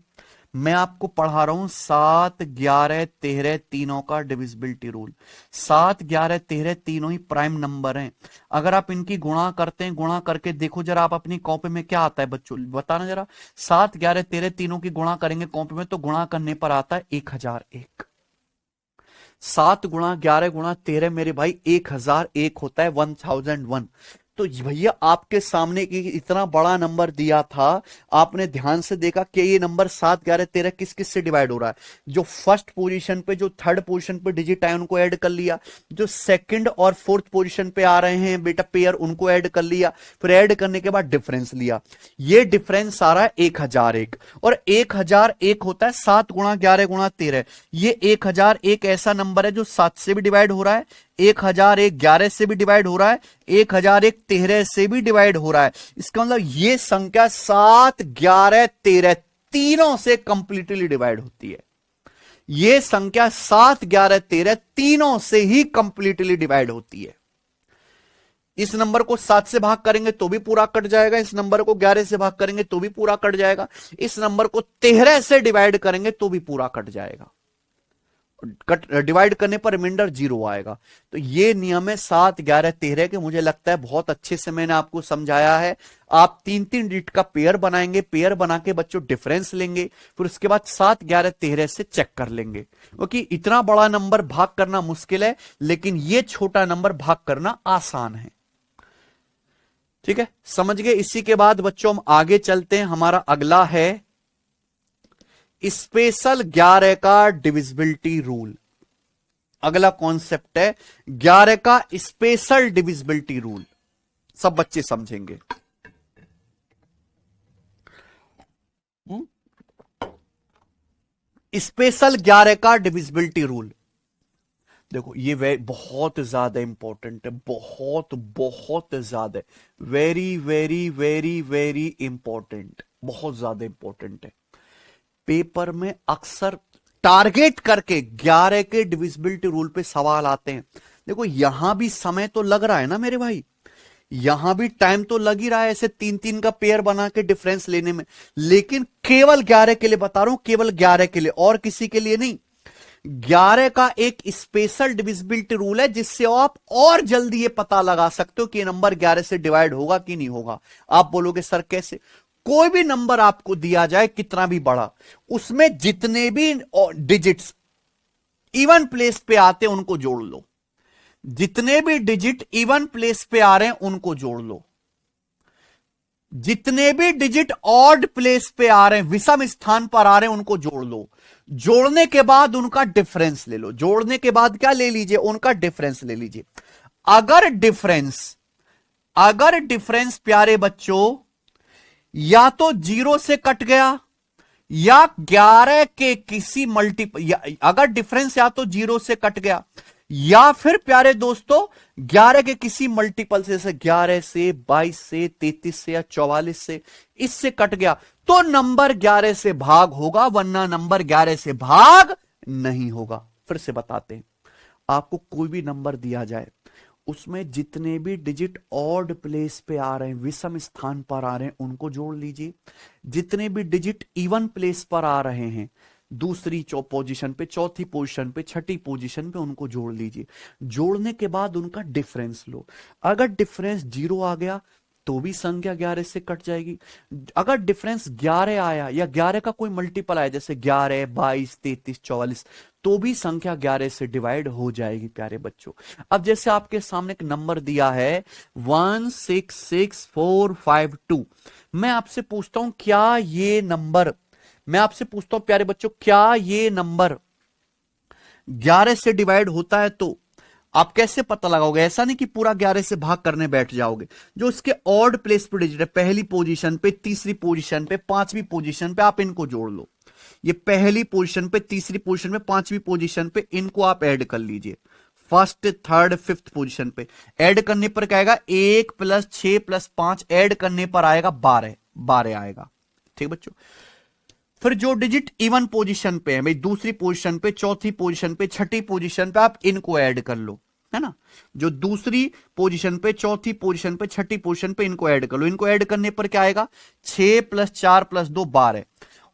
मैं आपको पढ़ा रहा हूं 7 11 13 तीनों का डिविजिबिलिटी रूल। 7 11 13 तीनों ही प्राइम नंबर हैं। अगर आप इनकी गुणा करते हैं, गुणा करके देखो जरा आप अपनी कॉपी में क्या आता है बच्चों, बताना जरा। 7 11 13 तीनों की गुणा करेंगे कॉपी में, तो गुणा करने पर आता है 1001। 7 गुणा 11 गुणा 13 मेरे भाई 1001 होता है, 1001। तो भैया आपके सामने इतना बड़ा नंबर दिया था, आपने ध्यान से देखा कि ये नंबर 7 11 13 किस किस से डिवाइड हो रहा है? जो फर्स्ट पोजीशन पे, जो थर्ड पोजीशन पे डिजिट आए उनको ऐड कर लिया, जो सेकंड और फोर्थ पोजीशन पे आ रहे हैं बेटा पेयर, उनको ऐड कर लिया, फिर ऐड करने के बाद डिफरेंस लिया। ये डिफरेंस आ रहा है 1001, और 1001 होता है 7 गुणा 11 गुणा 13। ये 1001 ऐसा नंबर है जो 7 से भी डिवाइड हो रहा है, 1001 11 से भी डिवाइड हो रहा है, 1001 13 से भी डिवाइड हो रहा है। इसका मतलब ये संख्या 7 11 13 तीनों से कंप्लीटली डिवाइड होती है। ये संख्या 7 11 13 तीनों से ही कंप्लीटली डिवाइड होती है। इस नंबर को 7 से भाग करेंगे तो भी पूरा कट जाएगा, इस नंबर को 11 से भाग करेंगे तो भी पूरा कट जाएगा, इस नंबर को 13 से डिवाइड करेंगे तो भी पूरा कट जाएगा। डिवाइड करने पर रिमाइंडर 0 आएगा। तो ये नियम है 7, 11, 13 के। मुझे लगता है बहुत अच्छे से मैंने आपको समझाया है। आप 3-3 डिजिट का पेयर बनाएंगे, पेयर बना के बच्चों डिफरेंस लेंगे, फिर उसके बाद 7, 11, 13 से चेक कर लेंगे। क्योंकि इतना बड़ा नंबर भाग करना मुश्किल है, लेकिन ये छोटा नंबर भाग करना आसान है। ठीक है, समझ गए। इसी के बाद बच्चों हम आगे चलते हैं। हमारा अगला है स्पेशल 11 का डिविजिबिलिटी रूल। अगला कॉन्सेप्ट है 11 का स्पेशल डिविजिबिलिटी रूल। सब बच्चे समझेंगे। स्पेशल 11 का डिविजिबिलिटी रूल देखो, ये बहुत ज्यादा इंपॉर्टेंट है, बहुत बहुत ज्यादा, very very very very important, बहुत ज्यादा इंपॉर्टेंट है। पेपर में अक्सर टारगेट करके 11 के डिविजिबिलिटी रूल पे सवाल आते हैं। देखो यहां भी समय तो लग रहा है ना मेरे भाई, यहां भी टाइम तो लग ही रहा है ऐसे 3-3 का पेयर बना के डिफरेंस लेने में, लेकिन केवल 11 के लिए बता रहा हूं, केवल 11 के लिए, और किसी के लिए नहीं। 11 का एक स्पेशल डिविजिबिलिटी रूल है जिससे आप और जल्दी ये पता लगा सकते हो कि ये नंबर 11 से डिवाइड होगा कि नहीं होगा। आप बोलोगे सर कैसे? कोई भी नंबर आपको दिया जाए कितना भी बड़ा, उसमें जितने भी डिजिट्स इवन प्लेस पे आते हैं उनको जोड़ लो। जितने भी डिजिट इवन प्लेस पे आ रहे हैं उनको जोड़ लो। जितने भी डिजिट ऑड प्लेस पे आ रहे हैं, विषम स्थान पर आ रहे हैं, उनको जोड़ लो। जोड़ने के बाद उनका डिफरेंस ले लो। जोड़ने के बाद क्या ले लीजिए? उनका डिफरेंस ले लीजिए। अगर डिफरेंस प्यारे बच्चों या तो 0 से कट गया या 11 के किसी मल्टीपल, अगर डिफरेंस या तो 0 से कट गया या फिर प्यारे दोस्तों 11 के किसी मल्टीपल से, जैसे 11 से, 22 से, 33 से या 44 से, इससे कट गया तो नंबर 11 से भाग होगा, वरना नंबर 11 से भाग नहीं होगा। फिर से बताते हैं, आपको कोई भी नंबर दिया जाए, उसमें जितने भी डिजिट ऑड प्लेस पे आ रहे हैं, विषम स्थान पर आ रहे हैं, उनको जोड़ लीजिए। जितने भी डिजिट इवन प्लेस पर आ रहे हैं, दूसरी पोजीशन पे, चौथी पोजीशन पे, छठी पोजीशन पे, उनको जोड़ लीजिए। जोड़ने के बाद उनका डिफरेंस लो। अगर डिफरेंस 0 आ गया तो भी संख्या 11 से कट जाएगी। अगर डिफरेंस 11 आया या 11 का कोई मल्टीपल आया, जैसे 11, 22, 33, 44, तो भी संख्या 11 से डिवाइड हो जाएगी प्यारे बच्चों। अब जैसे आपके सामने एक नंबर दिया है 166452, मैं आपसे पूछता हूं क्या ये नंबर, मैं आपसे पूछता हूं प्यारे बच्चों, क्या ये नंबर 11 से डिवाइड होता है? तो आप कैसे पता लगाओगे? ऐसा नहीं कि पूरा 11 से भाग करने बैठ जाओगे। जो उसके ऑड प्लेस पे डिजिट है, पहली पोजीशन पे, तीसरी पोजीशन पे, पांचवी पोजीशन पे, आप इनको जोड़ लो। ये पहली पोजीशन पे, तीसरी पोजीशन पे, पांचवी पोजीशन पे, इनको आप ऐड कर लीजिए। फर्स्ट, थर्ड, फिफ्थ पोजीशन पे ऐड करने पर क्या आएगा? 1 + 6 + 5 ऐड करने पर आएगा 12 आएगा। ठीक बच्चों, फिर जो डिजिट इवन पोजीशन पे है भाई, दूसरी पोजीशन पे, चौथी पोजीशन पे, छठी पोजीशन पे, आप इनको ऐड कर लो, है ना। जो दूसरी पोजीशन पे, चौथी पोजीशन पे, छठी पोजीशन पे, इनको ऐड कर लो। इनको ऐड करने पर क्या आएगा? 6 + 4 + 2 12,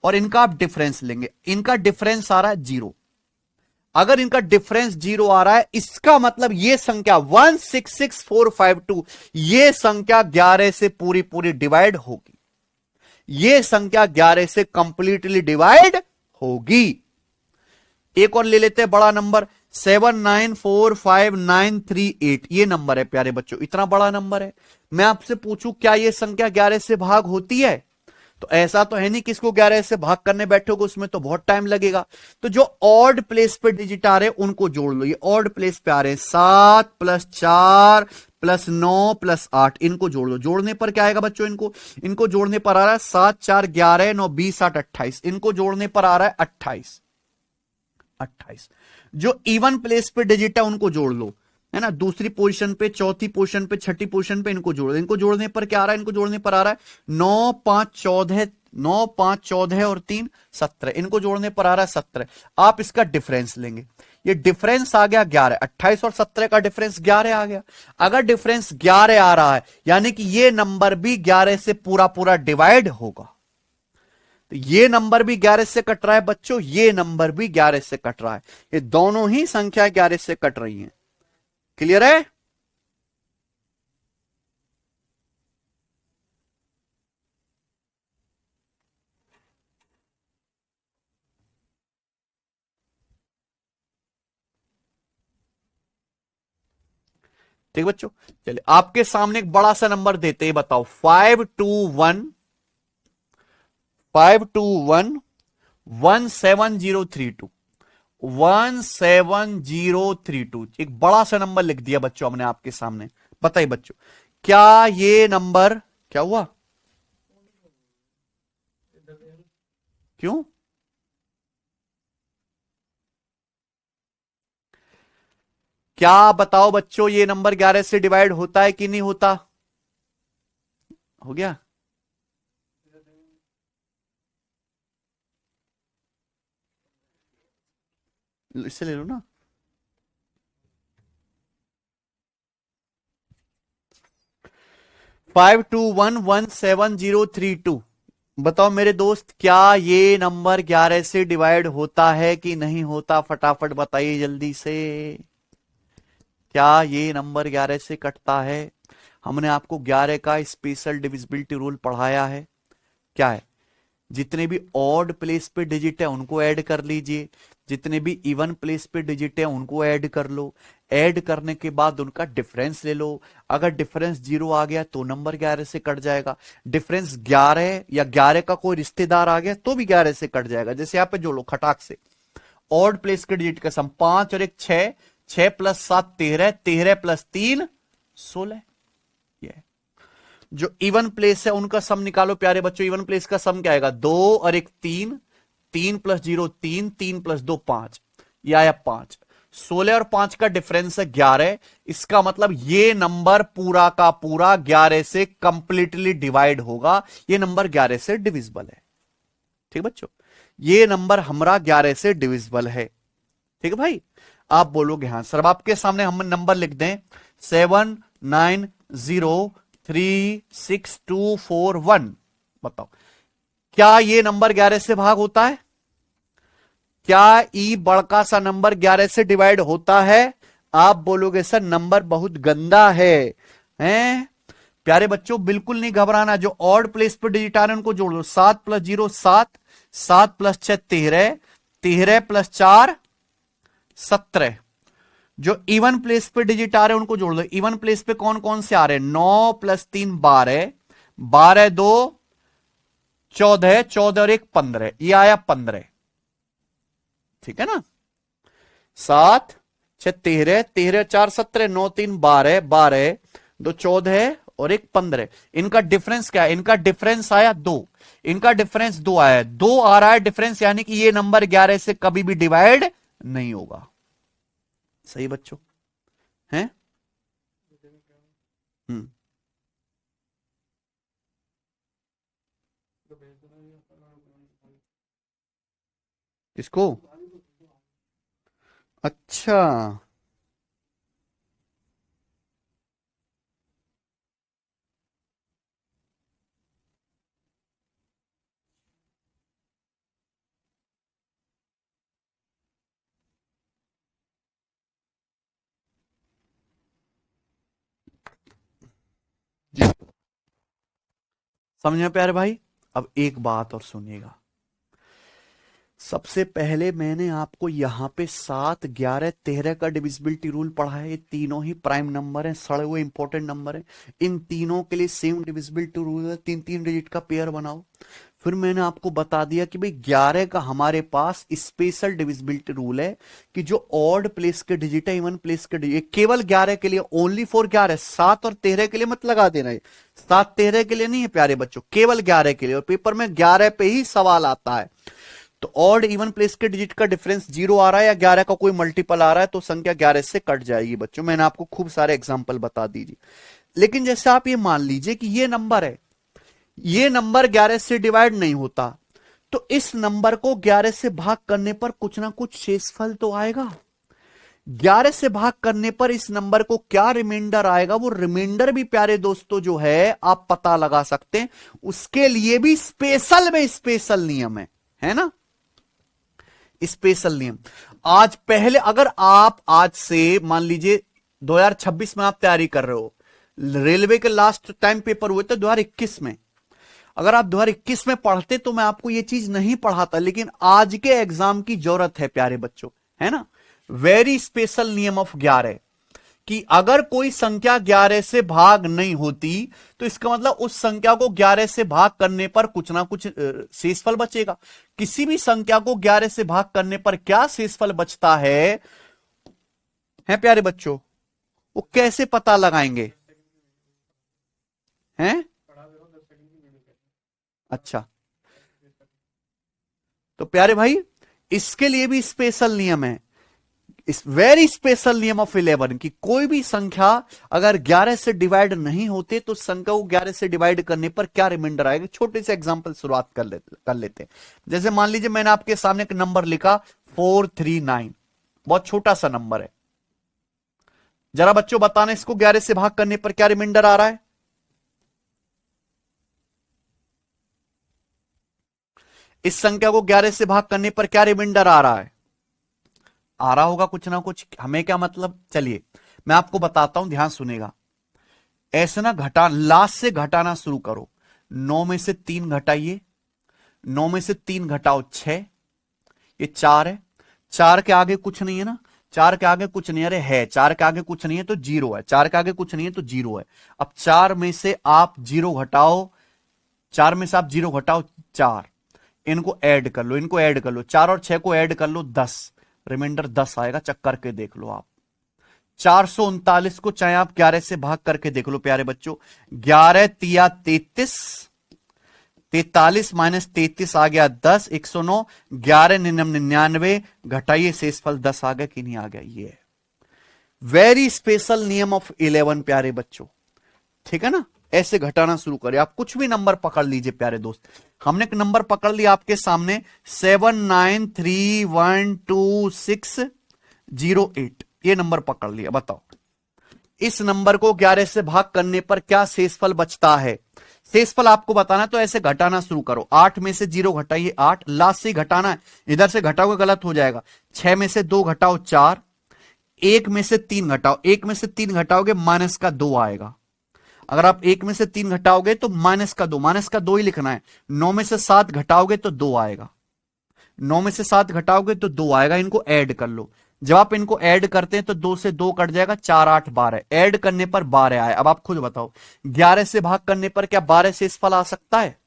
और इनका आप डिफरेंस लेंगे। इनका डिफरेंस आ रहा है 0। अगर इनका डिफरेंस 0 आ रहा है, इसका मतलब ये संख्या 166452, ये संख्या 11 से पूरी पूरी डिवाइड होगी। ये संख्या 11 से कंप्लीटली डिवाइड होगी। एक और ले लेते हैं बड़ा नंबर 7945938, ये नंबर है प्यारे बच्चों, इतना बड़ा नंबर है। मैं आपसे पूछूं क्या ये संख्या 11 से भाग होती है? तो ऐसा तो है नहीं कि इसको 11 से भाग करने बैठोगे, उसमें तो बहुत टाइम लगेगा। तो जो ऑड प्लेस पे डिजिट आ रहे हैं उनको जोड़ लो। ये ऑड प्लेस पे आ रहे हैं 7 + 4 + 9 + 8, इनको जोड़ लो। जोड़ने पर क्या आएगा बच्चों? इनको जोड़ने पर आ रहा है 7 × 4 = 11, 9 = 20, 8 = 28, इनको जोड़ने पर आ रहा है 28। जो इवन प्लेस पे डिजिट है उनको जोड़ लो, है ना। दूसरी पोजीशन पे, चौथी पोजीशन पे, छठी पोजीशन पे, इनको जोड़ लो। इनको जोड़ने पर क्या आ रहा है? इनको जोड़ने पर आ रहा है 9 × 5 = 14, 9 × 5 = 14 और 3 = 17, इनको जोड़ने पर आ रहा है 17। आप इसका डिफरेंस लेंगे। ये डिफरेंस आ गया 11, 28 और 17 का डिफरेंस 11 आ गया। अगर डिफरेंस 11 आ रहा है, यानी कि ये नंबर भी 11 से पूरा पूरा डिवाइड होगा। तो ये नंबर भी 11 से कट रहा है बच्चों, ये नंबर भी 11 से कट रहा है, ये दोनों ही संख्या 11 से कट रही हैं। क्लियर है? ठीक बच्चों, चलिए आपके सामने एक बड़ा सा नंबर देते हैं, बताओ 521 17032 एक बड़ा सा नंबर लिख दिया बच्चों हमने आपके सामने। बताइए बच्चों, क्या ये नंबर क्या हुआ? क्यों? क्या बताओ बच्चों, ये नंबर 11 से डिवाइड होता है कि नहीं होता? हो गया? इससे ले लो ना। Five two one 7 0 3 2। बताओ मेरे दोस्त, क्या ये नंबर 11 से डिवाइड होता है कि नहीं होता? फटाफट बताइए जल्दी से। क्या ये नंबर 11 से कटता है? हमने आपको 11 का स्पेशल डिविजिबिलिटी रूल पढ़ाया है। क्या है? जितने भी ऑड प्लेस पे डिजिट है उनको ऐड कर लीजिए, जितने भी इवन प्लेस पे डिजिट है उनको ऐड कर लो, ऐड करने के बाद उनका डिफरेंस ले लो। अगर डिफरेंस 0 आ गया तो नंबर 11 से कट जाएगा। डिफरेंस 11 या 11 का कोई रिश्तेदार आ गया तो भी 11 से कट जाएगा। जैसे यहां पे जो लो खटाक से ऑड प्लेस के डिजिट का सम 5 और 1 6, 6 + 7 13, 13 + 3 16। जो इवन प्लेस है उनका सम निकालो प्यारे बच्चों। इवन प्लेस का सम क्या आएगा? 2 और 1 3, 3 + 0 3, 3 + 2 5, यह आया 5। 16 और 5 का डिफरेंस है 11। इसका मतलब ये नंबर पूरा का पूरा 11 से कंप्लीटली डिवाइड होगा। ये नंबर 11 से डिविजिबल है। ठीक बच्चों, ये नंबर हमारा 11 से डिविजिबल है। ठीक है भाई, आप बोलोगे हाँ सर। अब आपके सामने हम नंबर लिख दें 7903624 बताओ, क्या ये नंबर 11 से भाग होता है? क्या ई बड़का सा नंबर 11 से डिवाइड होता है? आप बोलोगे सर नंबर बहुत गंदा है। हैं प्यारे बच्चों, बिल्कुल नहीं घबराना। जो ऑड प्लेस पर डिजिट आ रहे हैं उनको जोड़ लो। 7 + 0 7, 7 + 6 13, 13 + 4 17। जो इवन प्लेस पे डिजिट आ रहे हैं उनको जोड़ दो। इवन प्लेस पे कौन कौन से आ रहे हैं? 9 + 3 12, 12 2 14, 14 और 1 15, ये आया 15। ठीक है ना? 7 6 13, 13 4 17, 9 3 12, 12 2 14 और 1 15। इनका डिफरेंस क्या है? इनका डिफरेंस आया 2। इनका डिफरेंस 2 आया, 2 आ रहा है डिफरेंस, यानी कि ये नंबर 11 से कभी भी डिवाइड नहीं होगा। सही बच्चों हैं? हम्म। किसको? अच्छा, जी समझ में प्यारे भाई। अब एक बात और सुनिएगा। सबसे पहले मैंने आपको यहां पे 7 11 13 का डिविजिबिलिटी रूल पढ़ा है। ये तीनों ही प्राइम नंबर हैं, सड़े हुए इंपॉर्टेंट नंबर हैं। इन तीनों के लिए सेम डिविजिबिलिटी रूल है, 3 3 डिजिट का पेयर बनाओ। फिर मैंने आपको बता दिया कि भाई 11 का हमारे पास स्पेशल डिविजिबिलिटी रूल है कि जो ऑड प्लेस के डिजिट है इवन प्लेस के डिजिट, केवल 11 के लिए, ओनली फॉर 11। 7 और 13 के लिए मत लगा देना, 7 13 के लिए नहीं है प्यारे बच्चों, केवल 11 के लिए। और पेपर में 11 पे ही सवाल आता है। तो ऑड इवन प्लेस के डिजिट का डिफरेंस 0 आ रहा है या 11 का कोई मल्टीपल आ रहा है तो संख्या 11 से कट जाएगी बच्चों। मैंने आपको खूब सारे एग्जांपल बता दीजिए। लेकिन जैसे आप ये मान लीजिए कि ये नंबर है, ये नंबर 11 से डिवाइड नहीं होता, तो इस नंबर को 11 से भाग करने पर कुछ ना कुछ शेषफल तो आएगा। 11 से भाग करने पर इस नंबर को क्या रिमाइंडर आएगा, वो रिमाइंडर भी प्यारे दोस्तों जो है आप पता लगा सकते हैं। उसके लिए भी स्पेशल में स्पेशल नियम है ना, स्पेशल नियम। आज पहले अगर आप आज से मान लीजिए 2026 में आप तैयारी कर रहे हो, रेलवे के लास्ट टाइम पेपर हुए थे 2021 में, अगर आप 2021 में पढ़ते तो मैं आपको यह चीज नहीं पढ़ाता, लेकिन आज के एग्जाम की जरूरत है प्यारे बच्चों, है ना। वेरी स्पेशल नियम ऑफ 11 कि अगर कोई संख्या 11 से भाग नहीं होती तो इसका मतलब उस संख्या को 11 से भाग करने पर कुछ ना कुछ शेषफल बचेगा। किसी भी संख्या को 11 से भाग करने पर क्या शेषफल बचता है प्यारे बच्चों, वो कैसे पता लगाएंगे हैं? अच्छा, तो प्यारे भाई इसके लिए भी स्पेशल नियम है, इस वेरी स्पेशल नियम ऑफ 11 कि कोई भी संख्या अगर 11 से डिवाइड नहीं होते तो संख्या को 11 से डिवाइड करने पर क्या रिमाइंडर आएगा। छोटे से एग्जांपल शुरुआत कर लेते हैं। जैसे मान लीजिए मैंने आपके सामने एक नंबर लिखा 439, बहुत छोटा सा नंबर है। जरा बच्चों बताना इसको 11 से भाग करने पर क्या रिमाइंडर आ रहा है। इस संख्या को 11 से भाग करने पर क्या रिमाइंडर आ रहा है, आ रहा होगा कुछ ना कुछ। हमें क्या मतलब, चलिए मैं आपको बताता हूं, ध्यान सुनेगा। ऐसे ना लास्ट से घटाना शुरू करो। 9 में से 3 घटाइए, 9 में से 3 घटाओ 6, ये 4 है। 4 के आगे कुछ नहीं है ना, 4 के आगे कुछ नहीं है, अरे है 4 के आगे कुछ नहीं है तो 0 है, 4 के आगे कुछ नहीं है तो 0 है। अब 4 में से आप 0 घटाओ, 4 में से आप 0 घटाओ 4, इनको ऐड कर लो, इनको ऐड कर लो, 4 और 6 को ऐड कर लो 10, रिमाइंडर 10 आएगा। चेक करके देख लो आप। 439 को चाहे आप 11 से भाग करके देख लो प्यारे बच्चों। 11 तिया 33, 43 माइनस 33 आ गया 10, 109, 11 99 घटाइए शेषफल 10 आ गया कि नहीं आ गया। ये वेरी स्पेशल नियम ऑफ 11 प्यारे बच्चों, ठीक है ना। ऐसे घटाना शुरू करिए, आप कुछ भी नंबर पकड़ लीजिए प्यारे दोस्त। हमने एक नंबर पकड़ लिया आपके सामने 79312608, ये नंबर पकड़ लिया। बताओ इस नंबर को 11 से भाग करने पर क्या शेषफल बचता है। शेषफल आपको बताना तो ऐसे घटाना शुरू करो। 8 में से 0 घटाइए 8, लास्ट से घटाना है, इधर से घटाओगे गलत हो जाएगा। 6 में से 2 घटाओ 4, 1 में से 3 घटाओ, 1 में से 3 घटाओगे माइनस का 2 आएगा। अगर आप 1 में से 3 घटाओगे तो माइनस का 2 ही लिखना है। 9 में से 7 घटाओगे तो 2 आएगा, 9 में से 7 घटाओगे तो 2 आएगा। इनको ऐड कर लो, जब आप इनको ऐड करते हैं तो 2 से 2 कट जाएगा, 4 8 12, ऐड करने पर 12 आए। अब आप खुद बताओ 11 से भाग करने पर क्या 12 शेषफल आ सकता है।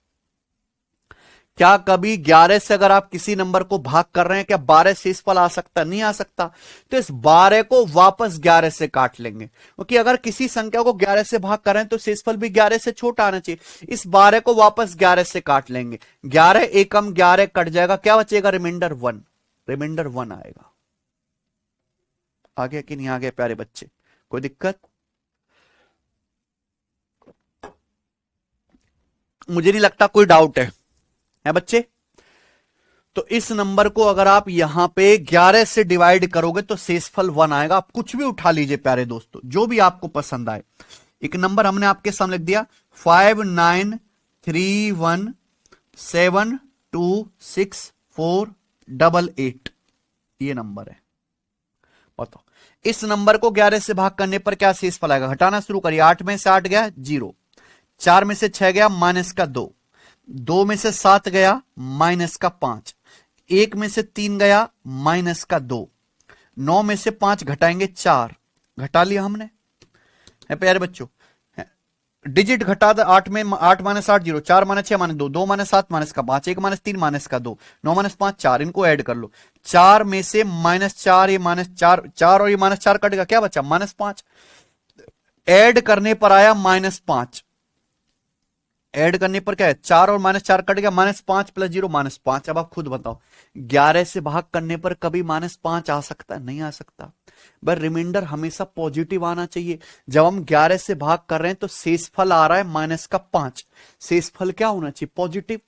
क्या कभी 11 से अगर आप किसी नंबर को भाग कर रहे हैं क्या 12 शेषफल आ सकता, नहीं आ सकता। तो इस 12 को वापस 11 से काट लेंगे, क्योंकि अगर किसी संख्या को 11 से भाग कर रहे हैं तो शेषफल भी 11 से छोटा आना चाहिए। इस 12 को वापस 11 से काट लेंगे, 11 एकम 11 कट जाएगा, क्या बचेगा रिमाइंडर 1, रिमाइंडर 1 आएगा। आ गया कि नहीं आ गया प्यारे बच्चे, कोई दिक्कत। मुझे नहीं लगता कोई डाउट है बच्चे। तो इस नंबर को अगर आप यहां पे 11 से डिवाइड करोगे तो शेषफल 1 आएगा। आप कुछ भी उठा लीजिए प्यारे दोस्तों, जो भी आपको पसंद आए। एक नंबर हमने आपके सामने लिख दिया 5931726488, ये नंबर है। बताओ इस नंबर को 11 से भाग करने पर क्या शेषफल आएगा। घटाना शुरू करिए। 8 में से 8 गया 0, 4 में से 6 गया माइनस का 2, 2 में से 7 गया माइनस का 5, 1 में से 3 गया माइनस का 2, 9 में से 5 घटाएंगे 4, घटा लिया हमने है प्यारे बच्चों। डिजिट घटा दे, 8 में 8 minus 8 0, 4 minus 6 minus 2, 2 minus 7 minus का 5, 1 माइनस 3 माइनस का 2, 9 माइनस 5 4, इनको ऐड कर लो। 4 में से माइनस 4, ये माइनस 4, 4 और ये माइनस 4 कटेगा, क्या बचा माइनस 5, ऐड करने पर आया माइनस 5, ऐड करने पर क्या है 4 और माइनस 4 कट गया, माइनस 5 प्लस 0 माइनस 5। अब आप खुद बताओ 11 से भाग करने पर कभी माइनस 5 आ सकता है, नहीं आ सकता। बस रिमाइंडर हमेशा पॉजिटिव आना चाहिए। जब हम 11 से भाग कर रहे हैं तो शेषफल आ रहा है माइनस का 5, शेषफल क्या होना चाहिए पॉजिटिव।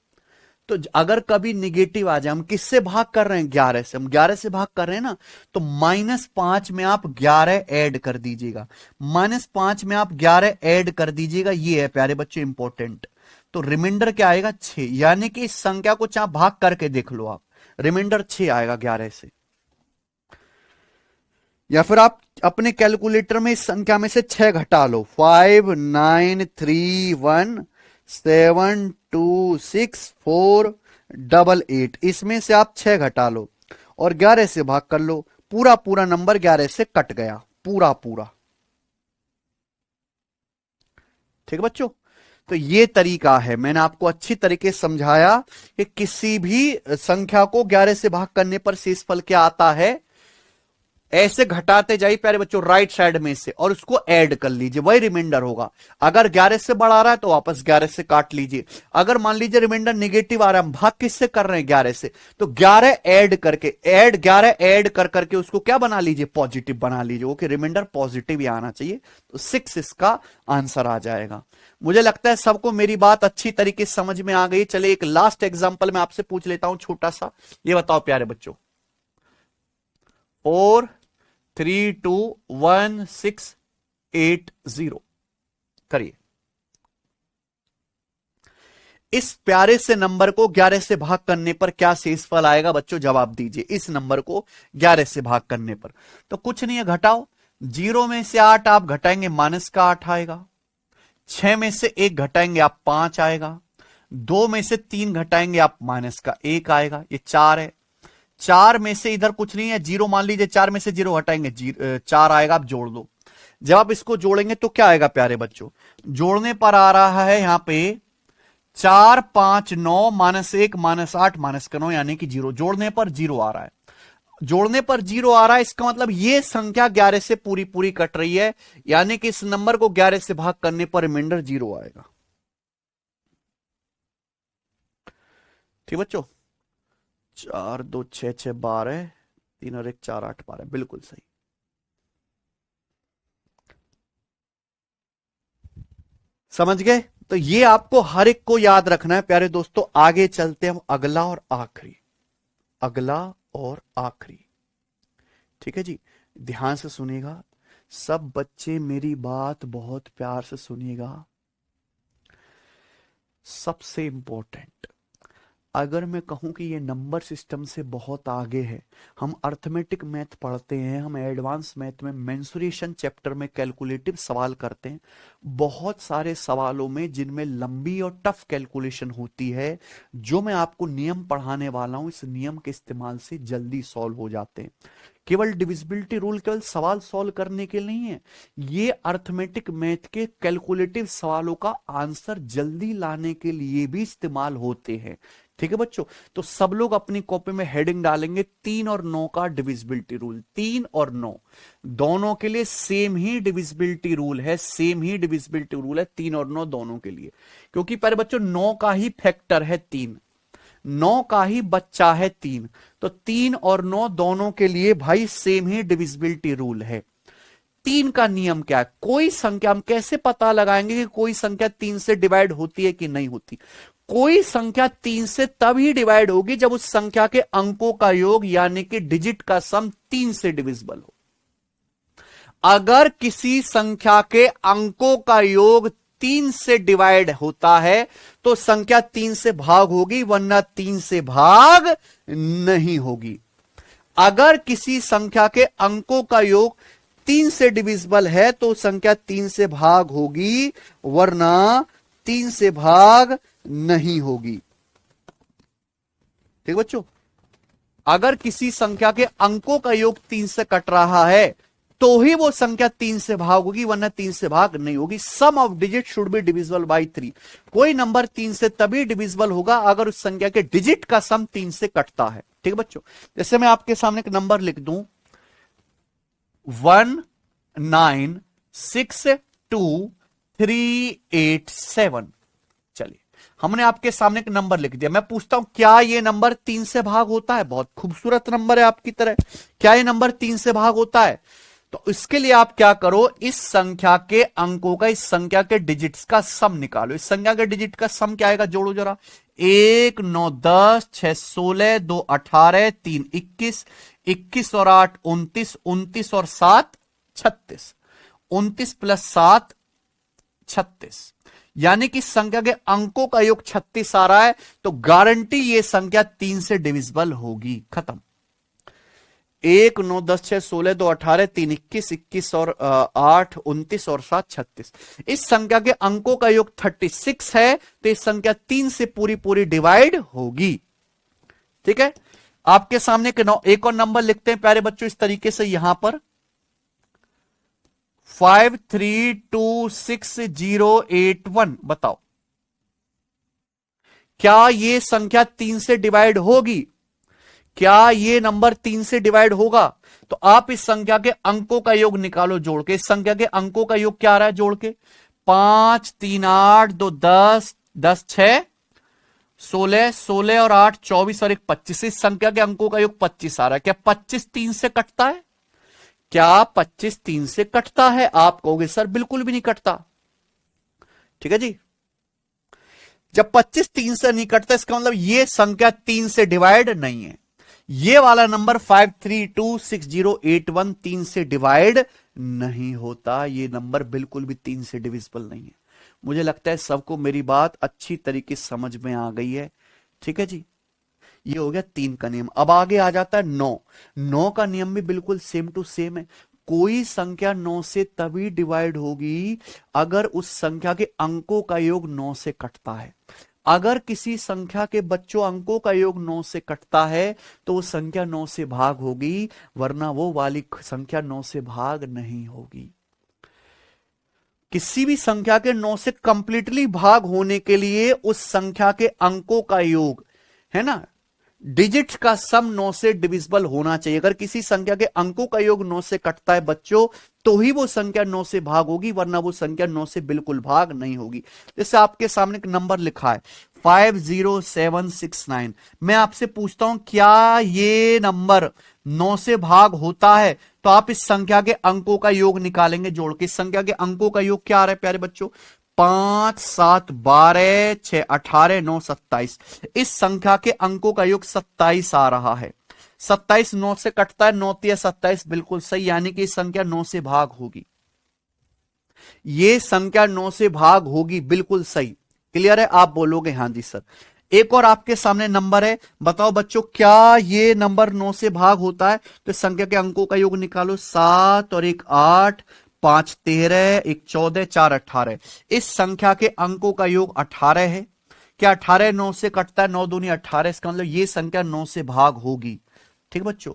तो अगर कभी निगेटिव आ जाए, हम किससे भाग कर रहे हैं, 11 से, हम 11 से भाग कर रहे हैं ना, तो -5 में आप 11 ऐड कर दीजिएगा, -5 में आप 11 ऐड कर दीजिएगा, ये है प्यारे बच्चे इंपॉर्टेंट। तो रिमाइंडर क्या आएगा, 6, यानी कि इस संख्या को चाहे भाग करके देख लो आप, रिमाइंडर 6 आएगा 11 से। या फिर आप अपने कैलकुलेटर में इस संख्या में से 6 घटा लो, 5 9 3 1 7 2 6 4 8 8, इसमें से आप 6 घटा लो और 11 से भाग कर लो, पूरा पूरा नंबर 11 से कट गया, पूरा पूरा। ठीक है बच्चों, तो ये तरीका है, मैंने आपको अच्छी तरीके से समझाया कि किसी भी संख्या को 11 से भाग करने पर शेषफल क्या आता है, ऐसे घटाते जाइए प्यारे बच्चों राइट साइड में से और उसको ऐड कर लीजिए, वही रिमाइंडर होगा। अगर 11 से बढ़ा रहा है तो वापस 11 से काट लीजिए। अगर मान लीजिए रिमाइंडर नेगेटिव आ रहा है, हम भाग किससे कर रहे हैं, 11 से, तो 11 ऐड करके, 11 ऐड कर करके उसको क्या बना लीजिए, पॉजिटिव बना लीजिए, वो कि रिमाइंडर पॉजिटिव ही आना चाहिए, तो 6 इसका आंसर आ जाएगा। मुझे लगता है सबको मेरी बात अच्छी तरीके से समझ में आ गई। चलिए एक लास्ट एग्जाम्पल मैं आपसे पूछ लेता हूं छोटा सा, ये बताओ प्यारे बच्चों, 4 3 2 1 6 8 0 करिए। इस प्यारे से नंबर को 11 से भाग करने पर क्या शेषफल आएगा बच्चों, जवाब दीजिए। इस नंबर को 11 से भाग करने पर तो कुछ नहीं है, घटाओ, 0 में से 8 आप घटाएंगे, -8 आएगा, 6 में से 1 घटाएंगे आप 5 आएगा, 2 में से 3 घटाएंगे आप -1 आएगा, ये 4 है, 4 में से इधर कुछ नहीं है, 0 मान लीजिए, 4 में से 0 हटाएंगे, 4 आएगा, आप जोड़ दो। जब आप इसको जोड़ेंगे तो क्या आएगा प्यारे बच्चों, जोड़ने पर आ रहा है यहां पे 4 5 9 -1 -8 -9 यानी कि 0, जोड़ने पर 0 आ रहा है, जोड़ने पर 0 आ रहा है, इसका मतलब ये संख्या 11 से पूरी पूरी कट रही है, यानी कि इस नंबर को 11 से भाग करने पर रिमाइंडर 0 आएगा। ठीक बच्चों, 4 2 6 6 12, 3 और 1 4 8 12, बिल्कुल सही। समझ गए, तो ये आपको हर एक को याद रखना है प्यारे दोस्तों। आगे चलते हम अगला और आखिरी, अगला और आखिरी। ठीक है जी, ध्यान से सुनिएगा सब बच्चे, मेरी बात बहुत प्यार से सुनिएगा। सबसे इंपॉर्टेंट, अगर मैं कहूं कि ये नंबर सिस्टम से बहुत आगे है, हम अर्थमेटिक मैथ पढ़ते हैं, हम एडवांस मैथ में मेंसुरेशन चैप्टर में कैलकुलेटिव सवाल करते हैं, बहुत सारे सवालों में जिनमें लंबी और टफ कैलकुलेशन होती है, जो मैं आपको नियम पढ़ाने वाला हूं, इस नियम के इस्तेमाल से जल्दी सॉल्व हो जाते हैं। केवल डिविजिबिलिटी रूल केवल सवाल सॉल्व करने के लिए नहीं है, ये अर्थमेटिक मैथ के कैलकुलेटिव सवालों का आंसर जल्दी लाने के लिए भी इस्तेमाल होते हैं। ठीक है बच्चों, तो सब लोग अपनी कॉपी में हेडिंग डालेंगे 3 और 9 का डिविजिबिलिटी रूल। 3 और 9 दोनों के लिए सेम ही डिविजिबिलिटी रूल है, सेम ही डिविजिबिलिटी रूल है 3 और 9 दोनों के लिए, क्योंकि पर बच्चों 9 का ही फैक्टर है 3, 9 का ही बच्चा है 3, तो 3 और 9 दोनों के लिए भाई सेम ही डिविजिबिलिटी रूल है। 3 का नियम क्या है, कोई संख्या, हम कैसे पता लगाएंगे कि कोई संख्या 3 से डिवाइड होती है कि नहीं होती, कोई संख्या 3 से तभी डिवाइड होगी जब उस संख्या के अंकों का योग यानी कि डिजिट का सम 3 से डिविजिबल हो। अगर किसी संख्या के अंकों का योग 3 से डिवाइड होता है तो संख्या 3 से भाग होगी, वरना 3 से भाग नहीं होगी। अगर किसी संख्या के अंकों का योग 3 से डिविजिबल है तो संख्या 3 से भाग होगी, वरना 3 से भाग नहीं होगी। ठीक बच्चों, अगर किसी संख्या के अंकों का योग 3 से कट रहा है तो ही वो संख्या 3 से भाग होगी, वरना 3 से भाग नहीं होगी। Sum of digit should be divisible by 3। कोई नंबर 3 से तभी डिविजिबल होगा अगर उस संख्या के डिजिट का सम 3 से कटता है। ठीक है बच्चों, जैसे मैं आपके सामने एक नंबर लिख दूं 1962387। चलिए, हमने आपके सामने एक नंबर लिख दिया, मैं पूछता हूं क्या ये नंबर 3 से भाग होता है? बहुत खूबसूरत नंबर है आपकी तरह, क्या ये नंबर 3 से भाग होता है? तो इसके लिए आप क्या करो, इस संख्या के अंकों का, इस संख्या के डिजिट्स का सम निकालो। इस संख्या के डिजिट का सम क्या आएगा, जोड़ो जरा। 1 9 10 6 16 2 18 3 21, 21 और 8 29, 29 और 7 36, 29 प्लस 7 36, यानी कि संख्या के अंकों का योग 36 आ रहा है। तो गारंटी ये संख्या 3 से डिविजिबल होगी। खत्म। 1 9 10 6 16 2 18 3 21, 21 और 8 29 और 7 36, इस संख्या के अंकों का योग 36 है, तो इस संख्या 3 से पूरी पूरी डिवाइड होगी। ठीक है, आपके सामने एक और नंबर लिखते हैं प्यारे बच्चों इस तरीके से, यहां पर 53268081। बताओ क्या ये संख्या 3 से डिवाइड होगी? क्या ये नंबर 3 से डिवाइड होगा? तो आप इस संख्या के अंकों का योग निकालो जोड़ के। इस संख्या के अंकों का योग क्या आ रहा है जोड़ के? 5 3 8 2 10 10 6 16, 16 और 8 24 और 1 25, इस संख्या के अंकों का योग 25 आ रहा है। क्या 25 3 से कटता है? क्या 25 3 से कटता है? आप कहोगे सर बिल्कुल भी नहीं कटता। ठीक है जी, जब 25 3 से नहीं कटता इसका मतलब ये संख्या 3 से डिवाइड नहीं है। ये वाला नंबर 53268081 3 से डिवाइड नहीं होता। ये नंबर बिल्कुल भी 3 से डिविजिबल नहीं है। मुझे लगता है सबको मेरी बात अच्छी तरीके से समझ में आ गई है। ठीक है जी, ये हो गया 3 का नियम। अब आगे आ जाता है 9। 9 का नियम भी बिल्कुल सेम टू सेम है। कोई संख्या 9 से तभी डिवाइड होगी अगर उस संख्या के अंकों का योग 9 से कटता है। अगर किसी संख्या के बच्चों अंकों का योग 9 से कटता है तो वो संख्या 9 से भाग होगी, वरना वो वाली संख्या 9 से भाग नहीं होगी। किसी भी संख्या के 9 से कंप्लीटली भाग होने के लिए उस संख्या के अंकों का योग, है ना, डिजिट का सम 9 से डिविजिबल होना चाहिए। अगर किसी संख्या के अंकों का योग 9 से कटता है बच्चों, तो ही वो संख्या 9 से भाग होगी, वरना वो संख्या 9 से बिल्कुल भाग नहीं होगी। जैसे आपके सामने एक नंबर लिखा है 50769। मैं आपसे पूछता हूं क्या ये नंबर 9 से भाग होता है? तो आप इस संख्या के अंकों का योग निकालेंगे जोड़ के। इस संख्या के अंकों का योग क्या आ रहा है प्यारे बच्चों? 5 7 12 6 18 9 27, इस संख्या के अंकों का योग 27 आ रहा है। 27 9 से कटता है, 9 3 27, बिल्कुल सही, यानी कि संख्या 9 से भाग होगी। ये संख्या 9 से भाग होगी, बिल्कुल सही। क्लियर है? आप बोलोगे हाँ जी सर। एक और आपके सामने नंबर है, बताओ बच्चों क्या ये नंबर 9 से भाग होता है? तो संख्या के अंकों का योग निकालो। 7 और 1 8, 5 13, 1 14, 4 18, इस संख्या के अंकों का योग 18 है। क्या 18 9 से कटता है? 9 दूनी 18, इसका मतलब ये संख्या 9 से भाग होगी। ठीक बच्चों,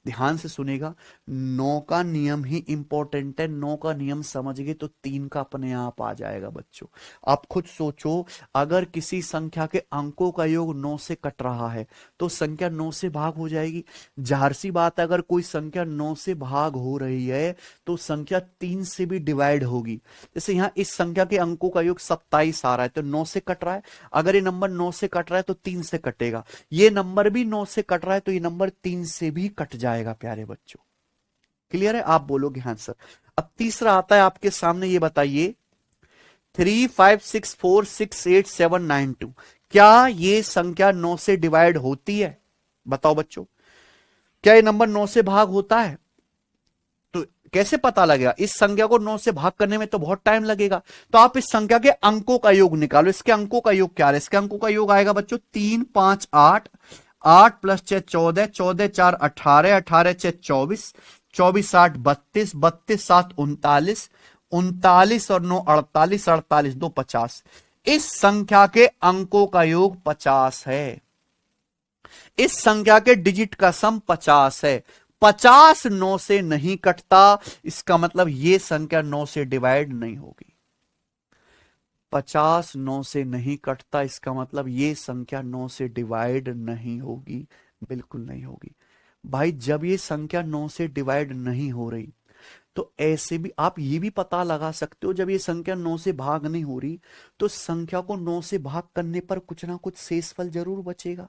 ध्यान से सुनेगा, 9 का नियम ही इंपॉर्टेंट है। 9 का नियम समझ गए तो 3 का अपने आप आ जाएगा बच्चों। आप खुद सोचो, अगर किसी संख्या के अंकों का योग 9 से कट रहा है तो संख्या 9 से भाग हो जाएगी। जाहिर सी बात है, अगर कोई संख्या 9 से भाग हो रही है तो संख्या 3 से भी डिवाइड होगी। जैसे यहां इस संख्या के अंकों का योग 27 आ रहा है, तो 9 से कट रहा है। अगर ये नंबर 9 से कट रहा है तो 3 से कटेगा। ये नंबर भी 9 से कट रहा है तो ये नंबर 3 से भी कट जाएगा प्यारे बच्चों। क्लियर है? आप बोलोगे हाँ सर। अब तीसरा आता है आपके सामने, ये बताइए 35646872, क्या ये संख्या 9 से डिवाइड होती है? बताओ बच्चों, क्या ये नंबर 9 से भाग होता है? तो कैसे पता लगेगा? इस संख्या को 9 से भाग करने में तो बहुत टाइम लगेगा। तो आप इस संख्या के अंकों का योग निकालो। इसके अंकों का योग क्या है? इसके अंकों का योग आएगा बच्चों 3 5 8, 8 प्लस 6 14, 14 4 18, 18 6 24, 24 8 32, 32 7 39, 39 और 9 48, 48 2 50, इस संख्या के अंकों का योग 50 है। इस संख्या के डिजिट का सम 50 है। 50 9 से नहीं कटता, इसका मतलब यह संख्या 9 से डिवाइड नहीं होगी। 50 9 से नहीं कटता, इसका मतलब ये संख्या 9 से डिवाइड नहीं होगी, बिल्कुल नहीं होगी। भाई जब ये संख्या 9 से डिवाइड नहीं हो रही तो ऐसे भी आप ये भी पता लगा सकते हो, जब ये संख्या 9 से भाग नहीं हो रही तो संख्या को 9 से भाग करने पर कुछ ना कुछ शेषफल जरूर बचेगा।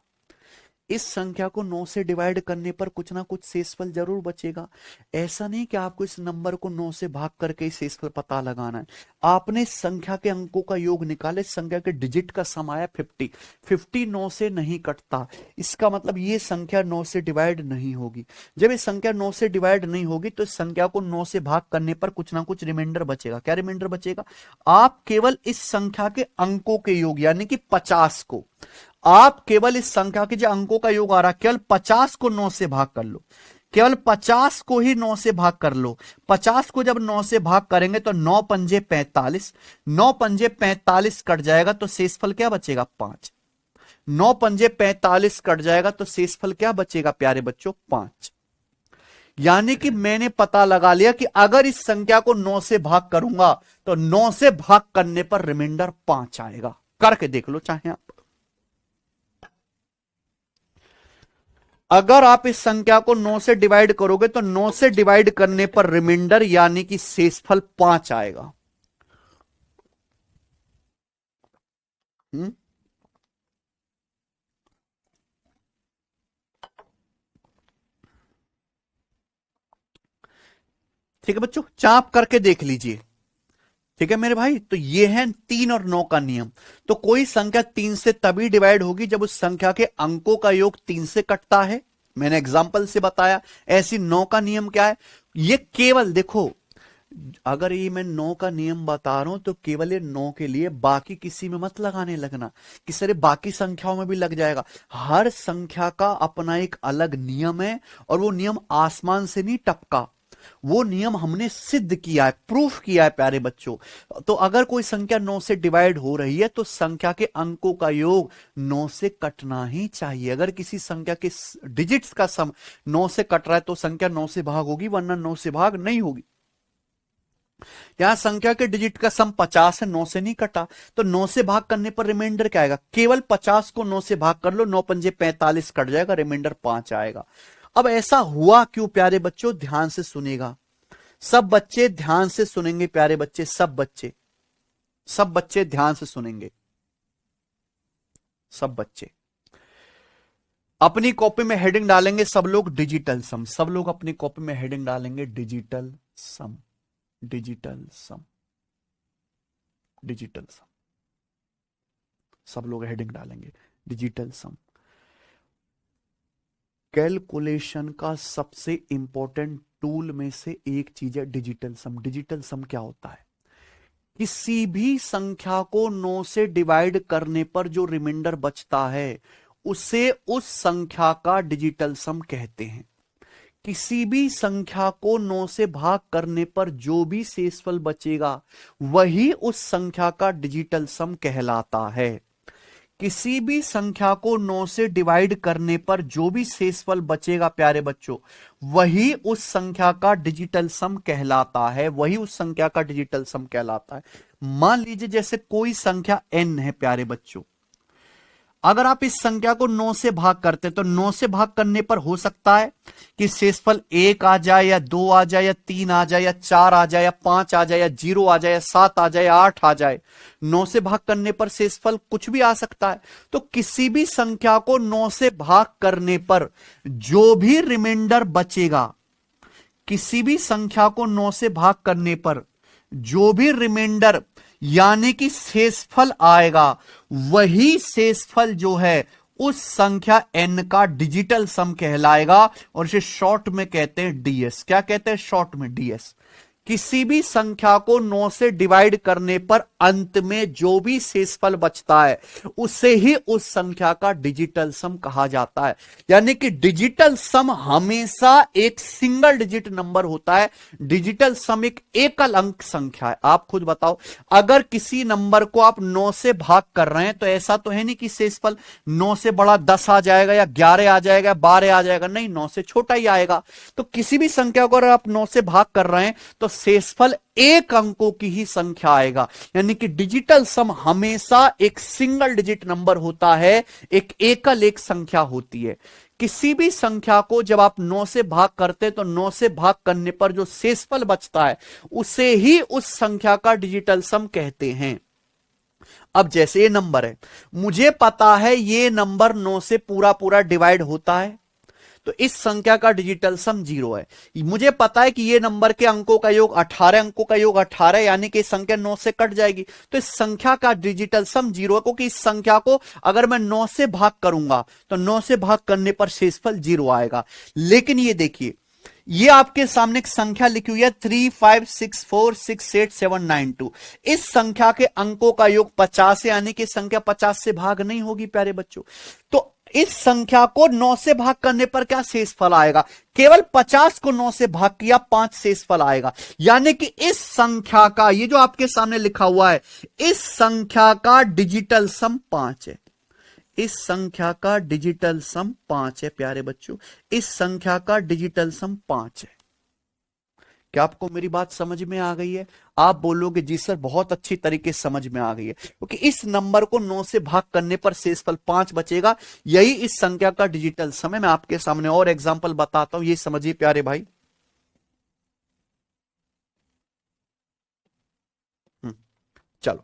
इस संख्या को 9 से डिवाइड करने पर कुछ ना कुछ शेषफल जरूर बचेगा। ऐसा नहीं कि आपको इस नंबर को 9 से भाग करके ही शेषफल पता लगाना है। आपने संख्या के अंकों का योग निकाले, संख्या के डिजिट का सम आया 50 9 से नहीं कटता, इसका मतलब ये संख्या 9 से डिवाइड नहीं होगी। जब ये संख्या 9 से डिवाइड नहीं होगी तो इस संख्या को 9 से भाग करने पर कुछ ना कुछ रिमाइंडर बचेगा। क्या रिमाइंडर बचेगा? आप केवल इस संख्या के अंकों के योग यानी कि 50 को, आप केवल इस संख्या के जो अंकों का योग आ रहा है केवल 50 को 9 से भाग कर लो, केवल 50 को ही 9 से भाग कर लो। 50 को जब 9 से भाग करेंगे तो 9 पंजे 45, 9 पंजे 45 कट जाएगा तो शेषफल क्या बचेगा? 5। 9 पंजे 45 कट जाएगा तो शेषफल क्या बचेगा प्यारे बच्चों? 5। यानी कि मैंने पता लगा लिया कि अगर इस संख्या को 9 से भाग करूंगा तो 9 से भाग करने पर रिमाइंडर 5 आएगा। करके देख लो चाहे आप। अगर आप इस संख्या को 9 से डिवाइड करोगे तो 9 से डिवाइड करने पर रिमाइंडर यानी कि शेषफल 5 आएगा। ठीक है बच्चों, चाप करके देख लीजिए। ठीक है मेरे भाई, तो ये है 3 और 9 का नियम। तो कोई संख्या 3 से तभी डिवाइड होगी जब उस संख्या के अंकों का योग 3 से कटता है, मैंने एग्जाम्पल से बताया। ऐसी 9 का नियम क्या है? ये केवल देखो, अगर ये मैं 9 का नियम बता रहा हूं तो केवल ये 9 के लिए, बाकी किसी में मत लगाने लगना कि सर बाकी संख्याओं में भी लग जाएगा। हर संख्या का अपना एक अलग नियम है और वो नियम आसमान से नहीं टपका, वो नियम हमने सिद्ध किया है, प्रूफ किया है प्यारे बच्चों। तो अगर कोई संख्या 9 से डिवाइड हो रही है तो संख्या के अंकों का योग 9 से कटना ही चाहिए। अगर किसी संख्या के डिजिट्स का सम 9 से कट रहा है तो संख्या 9 से भाग होगी, वरना 9 से भाग नहीं होगी। यहां संख्या के डिजिट का सम 50 है, 9 से नहीं कटा, तो 9 से भाग करने पर रिमाइंडर क्या आएगा? केवल 50 को 9 से भाग कर लो, 9 पंजे 45 कट जाएगा, रिमाइंडर 5 आएगा। अब ऐसा हुआ क्यों प्यारे बच्चों? ध्यान से सुनेगा सब बच्चे, ध्यान से सुनेंगे प्यारे बच्चे, सब बच्चे ध्यान से सुनेंगे। सब बच्चे अपनी कॉपी में हेडिंग डालेंगे, सब लोग डिजिटल सम, सब लोग अपनी कॉपी में हेडिंग डालेंगे डिजिटल सम, डिजिटल सम, डिजिटल सम। सब लोग हेडिंग डालेंगे डिजिटल सम। कैलकुलेशन का सबसे इंपॉर्टेंट टूल में से एक चीज है डिजिटल सम। डिजिटल सम क्या होता है? किसी भी संख्या को 9 से डिवाइड करने पर जो रिमाइंडर बचता है उसे उस संख्या का डिजिटल सम कहते हैं। किसी भी संख्या को 9 से भाग करने पर जो भी शेषफल बचेगा वही उस संख्या का डिजिटल सम कहलाता है। किसी भी संख्या को 9 से डिवाइड करने पर जो भी शेषफल बचेगा प्यारे बच्चों वही उस संख्या का डिजिटल सम कहलाता है, वही उस संख्या का डिजिटल सम कहलाता है। मान लीजिए जैसे कोई संख्या n है प्यारे बच्चों, अगर आप इस संख्या को 9 से भाग करते तो 9 से भाग करने पर हो सकता है कि शेषफल 1 आ जाए या 2 आ जाए या 3 आ जाए या 4 आ जाए या 5 आ जाए या 0 आ जाए या 7 आ जाए या 8 आ जाए। 9 से भाग करने पर शेषफल कुछ भी आ सकता है। तो किसी भी संख्या को 9 से भाग करने पर जो भी रिमाइंडर बचेगा, किसी भी संख्या को 9 से भाग करने पर जो भी रिमाइंडर यानी कि शेषफल आएगा वही शेषफल जो है उस संख्या n का डिजिटल सम कहलाएगा और इसे शॉर्ट में कहते हैं ds। क्या कहते हैं शॉर्ट में? ds। किसी भी संख्या को 9 से डिवाइड करने पर अंत में जो भी शेषफल बचता है उसे ही उस संख्या का डिजिटल सम कहा जाता है। यानी कि डिजिटल सम हमेशा एक सिंगल डिजिट नंबर होता है। डिजिटल सम एक एकल अंक संख्या है। आप खुद बताओ, अगर किसी नंबर को आप 9 से भाग कर रहे हैं तो ऐसा तो है नहीं कि शेषफल 9 से बड़ा 10 आ जाएगा या 11 आ जाएगा, 12 आ जाएगा, नहीं, 9 से छोटा ही आएगा। तो किसी भी संख्या को अगर आप 9 से भाग कर रहे हैं तो शेषफल एक अंकों की ही संख्या आएगा। यानी कि डिजिटल सम हमेशा एक सिंगल डिजिट नंबर होता है, एक एकल एक संख्या होती है। किसी भी संख्या को जब आप 9 से भाग करते हैं तो 9 से भाग करने पर जो शेषफल बचता है उसे ही उस संख्या का डिजिटल सम कहते हैं। अब जैसे ये नंबर है, मुझे पता है ये नंबर 9 से पूरा पूरा डिवाइड होता है, तो इस संख्या का डिजिटल सम 0 है। मुझे पता है कि ये नंबर के अंकों का योग 18, अंकों का योग 18, यानी कि संख्या 9 से कट जाएगी, तो इस संख्या का डिजिटल सम 0 है, क्योंकि इस संख्या को अगर मैं 9 से भाग करूंगा तो 9 से भाग करने पर शेषफल 0 आएगा। लेकिन ये देखिए, ये आपके सामने एक संख्या लिखी हुई है 35646872। इस संख्या के अंकों का योग 50 है, यानी कि संख्या 50 से भाग नहीं होगी प्यारे बच्चों। तो इस संख्या को 9 से भाग करने पर क्या शेषफल आएगा? केवल 50 को 9 से भाग किया, 5 शेषफल आएगा। यानी कि इस संख्या का, ये जो आपके सामने लिखा हुआ है, इस संख्या का डिजिटल सम 5 है। इस संख्या का डिजिटल सम 5 है प्यारे बच्चों, इस संख्या का डिजिटल सम 5 है। क्या आपको मेरी बात समझ में आ गई है? आप बोलोगे जी सर बहुत अच्छी तरीके से समझ में आ गई है, क्योंकि इस नंबर को 9 से भाग करने पर शेषफल 5 बचेगा, यही इस संख्या का डिजिटल सम है। मैं आपके सामने और एग्जांपल बताता हूं, ये समझिए प्यारे भाई। चलो,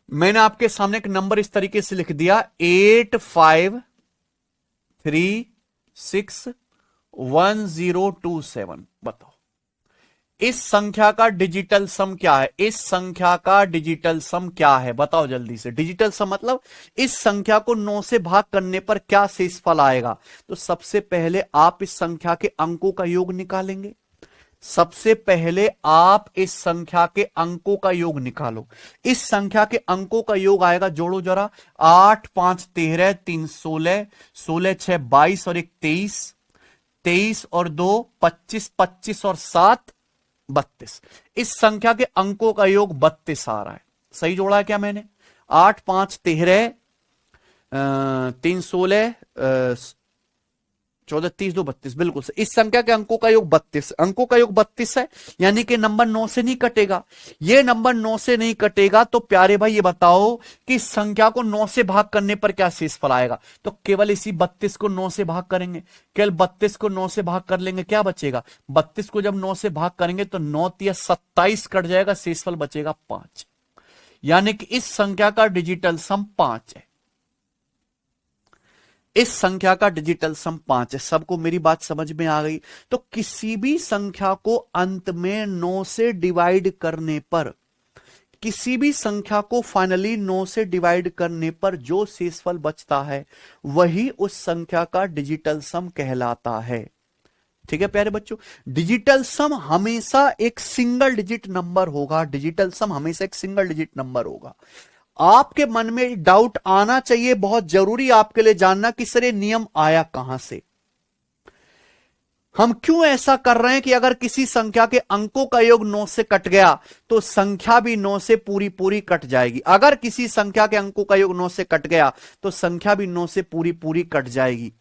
मैंने आपके सामने एक नंबर इस तरीके से लिख दिया 85361027। बताओ इस संख्या का डिजिटल सम क्या है? इस संख्या का डिजिटल सम क्या है? बताओ जल्दी से। डिजिटल सम मतलब इस संख्या को 9 से भाग करने पर क्या शेषफल आएगा? तो सबसे पहले आप इस संख्या के अंकों का योग निकालेंगे। सबसे पहले आप इस संख्या के अंकों का योग निकालो। इस संख्या के अंकों का योग आएगा, जोड़ो जरा, 8 5 13, 3 16, 16 6 22 और 1 23, 23 और 2 25, 25 और 7 32। इस संख्या के अंकों का योग 32 आ रहा है। सही जोड़ा है क्या मैंने? 8 5 13, 3 16, 14 30 2 32, बिल्कुल से। इस संख्या के अंकों का योग 32, अंकों का योग 32 है, यानी कि नंबर 9 से नहीं कटेगा। ये नंबर 9 से नहीं कटेगा, तो प्यारे भाई ये बताओ कि इस संख्या को 9 से भाग करने पर क्या शेषफल आएगा? तो केवल इसी 32 को 9 से भाग करेंगे, केवल 32 को 9 से भाग कर लेंगे, क्या बचेगा? 32 को जब 9 से भाग करेंगे तो 9 या 27 कट जाएगा, शेषफल बचेगा 5। यानी कि इस संख्या का डिजिटल सम 5 है। इस संख्या का डिजिटल सम 5 है। सबको मेरी बात समझ में आ गई? तो किसी भी संख्या को अंत में 9 से डिवाइड करने पर, किसी भी संख्या को फाइनली 9 से डिवाइड करने पर जो शेषफल बचता है वही उस संख्या का डिजिटल सम कहलाता है। ठीक है प्यारे बच्चों, डिजिटल सम हमेशा एक सिंगल डिजिट नंबर होगा। डिजिटल सम हमेशा एक सिंगल डिजिट नंबर होगा। आपके मन में डाउट आना चाहिए, बहुत जरूरी आपके लिए जानना कि सर ये नियम आया कहां से, हम क्यों ऐसा कर रहे हैं कि अगर किसी संख्या के अंकों का योग 9 से कट गया तो संख्या भी 9 से पूरी पूरी कट जाएगी। अगर किसी संख्या के अंकों का योग 9 से कट गया तो संख्या भी 9 से पूरी पूरी कट जाएगी।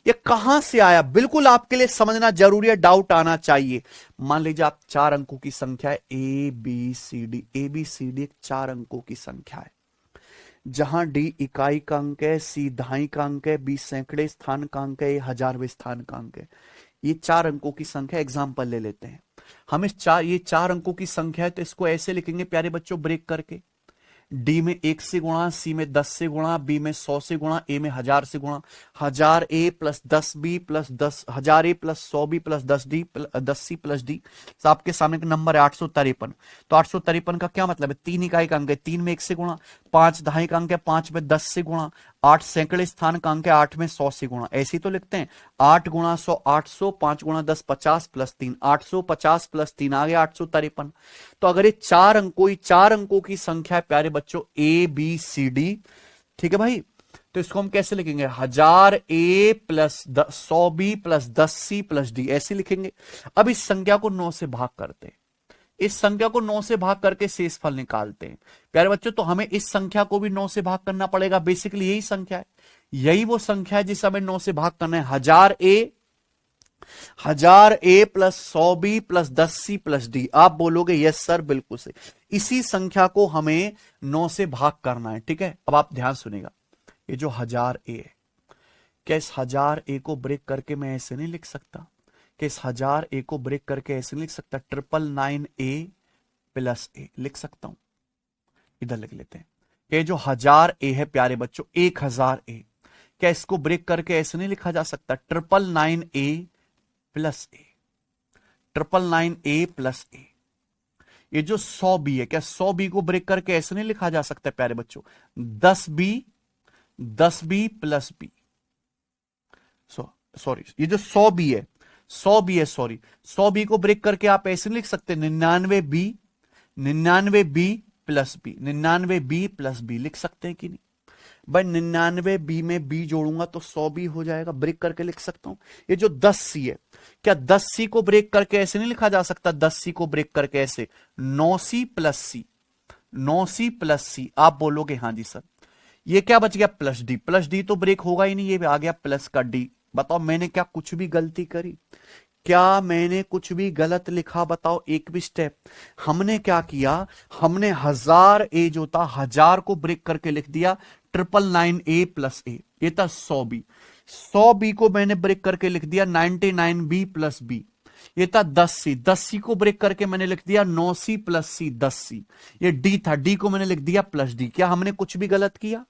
ये कहां से आया, बिल्कुल आपके लिए समझना जरूरी है, डाउट आना चाहिए। मान लीजिए आप 4 अंकों की संख्या है a b c d, a b c d एक 4 अंकों की संख्या है, जहां डी इकाई का अंक है, सी दहाई का अंक है, बी सैकड़े स्थान का अंक है, हजारवें स्थान का अंक है। ये 4 अंकों की संख्या, एग्जाम्पल ले लेते हैं हम। ये 4 अंकों की संख्या है, तो इसको ऐसे लिखेंगे प्यारे बच्चों, ब्रेक करके। डी में 1 से गुणा, सी में 10 से गुणा, बी में 100 से गुणा, ए में 1000 से गुणा। 1000 A plus 10 B plus 10, 1000 A plus 100 B plus 10 D 10 C plus D. आपके सामने का नंबर है 853। तो 853 का क्या मतलब है? 3 इकाई का अंक है, 3 में 1 से गुणा, 5 दहाई का अंक है, 5 में 10 से गुणा, 8 सैकड़े स्थान का अंक है, 8 में 100 से गुणा। ऐसे ही तो लिखते हैं, 8 गुणा 100 800, 5 गुणा 10 50 प्लस 3 850 प्लस 3 आ गया 853। तो अगर ये 4 अंकों की संख्या है प्यारे बच्चों, ए बी सी डी, ठीक है भाई, तो इसको हम कैसे लिखेंगे? 1000 A plus 100 B plus 10 C plus D, ऐसे लिखेंगे। अब इस संख्या को 9 से भाग करते हैं, इस संख्या को 9 से भाग करके शेषफल निकालते हैं प्यारे बच्चों। तो हमें इस संख्या को भी 9 से भाग करना पड़ेगा। बेसिकली यही संख्या है, यही वो संख्या है जिसे हमें 9 से भाग करना है। 1000 A plus 100 B plus 10 C plus D. आप बोलोगे यस सर, बिल्कुल से, इसी संख्या को हमें 9 से भाग करना है। ठीक है, अब आप ध्यान सुनेगा, ये जो 1000 ए है, क्या इस 1000 ए को ब्रेक करके मैं ऐसे नहीं लिख सकता? कि इस 1000 ए को ब्रेक करके ऐसे नहीं लिख सकता? 999 ए प्लस ए लिख सकता हूं। इधर लिख लेते हैं, कि जो 1000 है प्यारे बच्चों 1000 क्या इसको ब्रेक करके ऐसे नहीं लिखा जा सकता? 999 प्लस ए, 999 प्लस ए। ये जो 100 है क्या 100 को ब्रेक करके ऐसे नहीं लिखा जा सकता प्यारे बच्चों? 10 बी प्लस बी। सॉरी ये जो 100 है 100 है, सॉरी 100 को ब्रेक करके आप ऐसे नहीं लिख सकते? 99 b plus b, 99 plus b लिख सकते हैं कि नहीं भाई? 99 में बी जोड़ूंगा तो 100 हो जाएगा, ब्रेक करके लिख सकता हूं। ये जो 10 है क्या 10 को ब्रेक करके ऐसे नहीं लिखा जा सकता? 10 को ब्रेक करके ऐसे 9 प्लस सी, 9 प्लस सी। आप बोलोगे हाँ जी सर। ये क्या बच गया? प्लस डी, प्लस डी तो ब्रेक होगा ही नहीं, ये आ गया प्लस का डी। बताओ मैंने क्या कुछ भी गलती करी? क्या मैंने कुछ भी गलत लिखा? बताओ एक भी स्टेप। हमने क्या किया? हमने 1000 जो था 1000 को ब्रेक करके लिख दिया 999 प्लस ए। ये था 100 बी को मैंने ब्रेक करके लिख दिया 99 प्लस बी। ये था 10 को ब्रेक करके मैंने लिख दिया 9 प्लस सी, 10 ये डी था, डी को मैंने लिख दिया प्लस डी। क्या हमने कुछ भी गलत किया?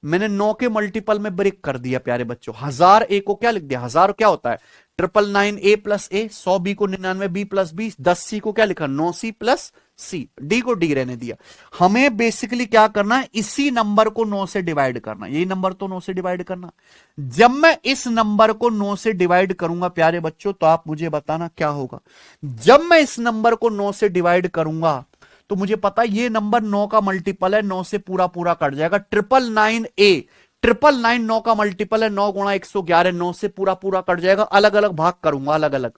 मैंने 9 के मल्टीपल में ब्रेक कर दिया प्यारे बच्चों। 1000 को क्या लिख दिया? 1000 क्या होता है? 999 प्लस ए, 100 को 99 प्लस बी, 10 को क्या लिखा? 9 प्लस सी, डी को डी रहने दिया। हमें बेसिकली क्या करना है? इसी नंबर को 9 से डिवाइड करना। यही नंबर तो 9 से डिवाइड करना। जब मैं इस नंबर को 9 से डिवाइड करूंगा प्यारे बच्चों तो आप मुझे बताना क्या होगा। जब मैं इस नंबर को 9 से डिवाइड करूंगा तो मुझे पता है ये नंबर 9 का मल्टीपल है, 9 से पूरा पूरा कट जाएगा। 999 9 का मल्टीपल है, 9 गुणा 111, 9 से पूरा पूरा कट जाएगा। अलग अलग भाग करूंगा, अलग अलग।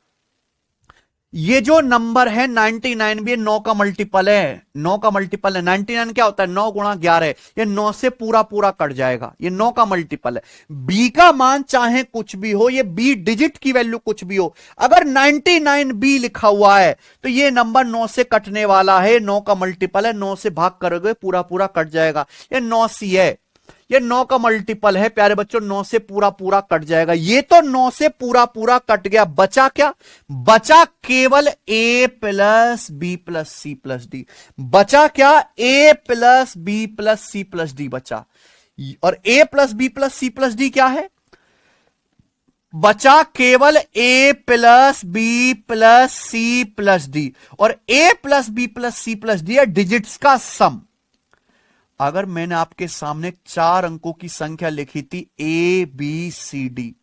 ये जो नंबर है 99 भी 9 का मल्टीपल है, 9 का मल्टीपल है। 99 क्या होता है? 9 गुणा 11, ये 9 से पूरा पूरा कट जाएगा, ये 9 का मल्टीपल है। बी का मान चाहे कुछ भी हो, ये बी डिजिट की वैल्यू कुछ भी हो, अगर 99 बी लिखा हुआ है तो ये नंबर 9 से कटने वाला है। 9 का मल्टीपल है, 9 से भाग करोगे पूरा पूरा कट जाएगा। ये 9 सी है, ये 9 का मल्टीपल है प्यारे बच्चों, 9 से पूरा पूरा कट जाएगा। ये तो 9 से पूरा पूरा कट गया, बचा क्या? बचा केवल a plus B plus C plus d. बचा क्या? a plus B plus C plus d बचा। और a plus B plus C plus d क्या है? बचा केवल a plus B plus C plus d. और a plus B plus C plus d है डिजिट्स का सम। अगर मैंने आपके सामने 4 अंकों की संख्या लिखी थी ए बी सी डी,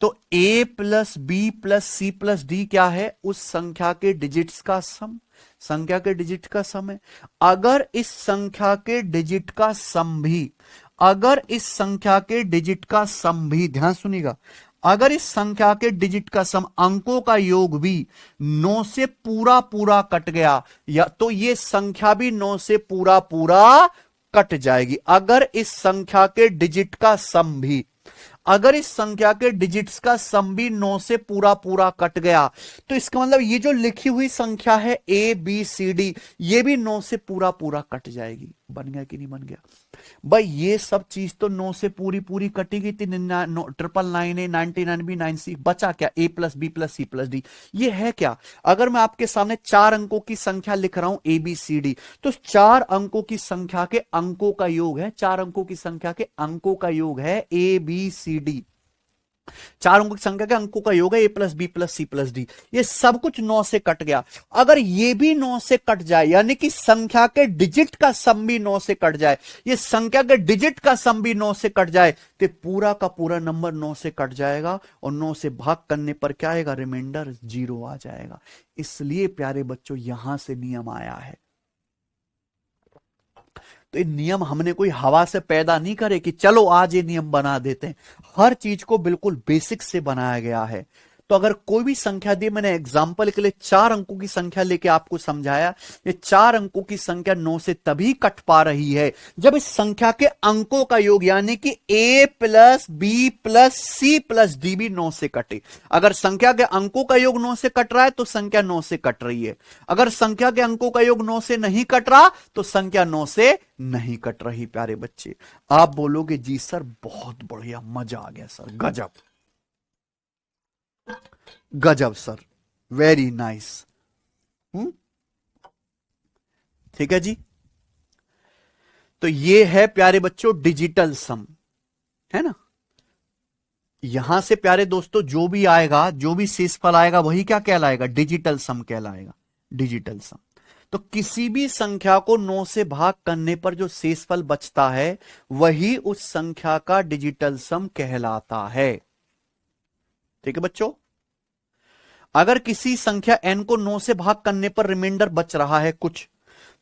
तो a plus B plus C plus d क्या है? उस संख्या के डिजिट्स का सम, संख्या के डिजिट का सम है। अगर इस संख्या के डिजिट का सम भी, अगर इस संख्या के डिजिट का सम भी, ध्यान सुनिएगा, अगर इस संख्या के डिजिट का सम, अंकों का योग भी 9 से पूरा पूरा कट गया, या तो ये संख्या भी 9 से पूरा पूरा कट जाएगी। अगर इस संख्या के डिजिट का सम भी, अगर इस संख्या के डिजिट्स का सम भी 9 से पूरा पूरा कट गया, तो इसका मतलब ये जो लिखी हुई संख्या है ए बी सी डी, ये भी 9 से पूरा पूरा कट जाएगी। बन गया कि नहीं बन गया भाई? ये सब चीज तो 9 से पूरी पूरी कटी गई थी। 999 99 बी 9 बचा क्या? a plus B plus C plus D. ये है क्या? अगर मैं आपके सामने 4 अंकों की संख्या लिख रहा हूं ए बी सी डी, तो 4 अंकों की संख्या के अंकों का योग है, 4 अंकों की संख्या के अंकों का योग है ए बी सी डी। 4 अंकों की संख्या के अंकों का योग है A plus B plus C plus D. ये सब कुछ 9 से कट गया। अगर ये भी 9 से कट जाए, यानी कि संख्या के डिजिट का सम भी 9 से कट जाए, ये संख्या के डिजिट का सम भी 9 से कट जाए, तो पूरा का पूरा नंबर 9 से कट जाएगा। और 9 से भाग करने पर क्या आएगा? रिमाइंडर 0 आ जाएगा। इसलिए प्यारे बच्चों यहां से नियम आया है। तो ये नियम हमने कोई हवा से पैदा नहीं करे कि चलो आज ये नियम बना देते हैं। हर चीज को बिल्कुल बेसिक से बनाया गया है। तो अगर कोई भी संख्या दी, मैंने एग्जाम्पल के लिए 4 अंकों की संख्या लेके आपको समझाया, ये 4 अंकों की संख्या 9 से तभी कट पा रही है जब इस संख्या के अंकों का योग, यानी कि a plus B plus C plus d भी 9 से कटे। अगर संख्या के अंकों का योग 9 से कट रहा है तो संख्या 9 से कट रही है। अगर संख्या के अंकों का योग 9 से नहीं कट रहा तो संख्या 9 से नहीं कट रही। प्यारे बच्चे आप बोलोगे जी सर बहुत बढ़िया, मजा आ गया सर, गजब गजब सर, वेरी नाइस। ठीक है जी। तो ये है प्यारे बच्चों डिजिटल सम, है ना। यहां से प्यारे दोस्तों जो भी आएगा, जो भी शेषफल आएगा वही क्या कहलाएगा, डिजिटल सम कहलाएगा, डिजिटल सम। तो किसी भी संख्या को 9 से भाग करने पर जो शेषफल बचता है वही उस संख्या का डिजिटल सम कहलाता है। ठीक है बच्चों। अगर किसी संख्या n को 9 से भाग करने पर रिमाइंडर बच रहा है कुछ,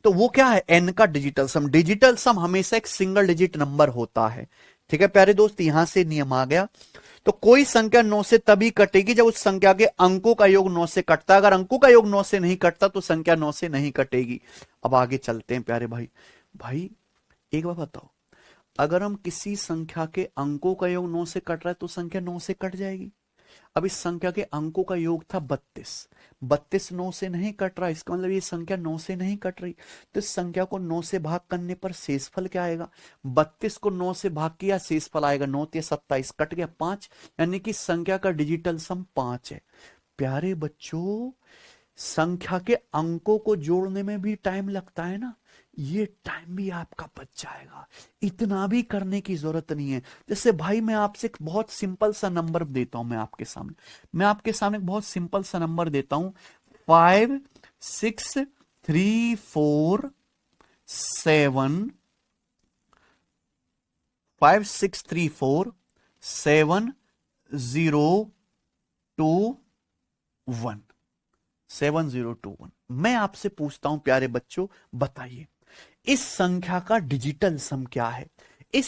तो वो क्या है, n का डिजिटल सम। डिजिटल सम हमेशा एक सिंगल डिजिट नंबर होता है। ठीक है प्यारे दोस्त, यहां से नियम आ गया। तो कोई संख्या 9 से तभी कटेगी जब उस संख्या के अंकों का योग 9 से कटता है। अगर अंकों का योग 9 से नहीं कटता तो संख्या 9 से नहीं कटेगी। अब आगे चलते हैं प्यारे भाई। भाई एक बात बताओ, अगर हम किसी संख्या के अंकों का योग 9 से कट रहा है तो संख्या 9 से कट जाएगी। अब इस संख्या के अंकों का योग था 32, 32 9 से नहीं कट रहा, इसका मतलब ये संख्या 9 से नहीं कट रही। तो इस संख्या को 9 से भाग करने पर शेषफल क्या आएगा, 32 को 9 से भाग किया, शेषफल आएगा 9 ते 27, कट गया 5, यानी कि संख्या का डिजिटल सम 5 है। प्यारे बच्चों, संख्या के अंकों को जोड़ने में भी टाइम लगता है ना, ये टाइम भी आपका बच जाएगा, इतना भी करने की जरूरत नहीं है। जैसे भाई मैं आपसे एक बहुत सिंपल सा नंबर देता हूं, मैं आपके सामने एक बहुत सिंपल सा नंबर देता हूं, 5 6 3 4 7 5 6 3 4 7 0 2 1 7021। मैं आपसे पूछता हूं प्यारे बच्चों, बताइए इस संख्या का डिजिटल सम क्या है। इस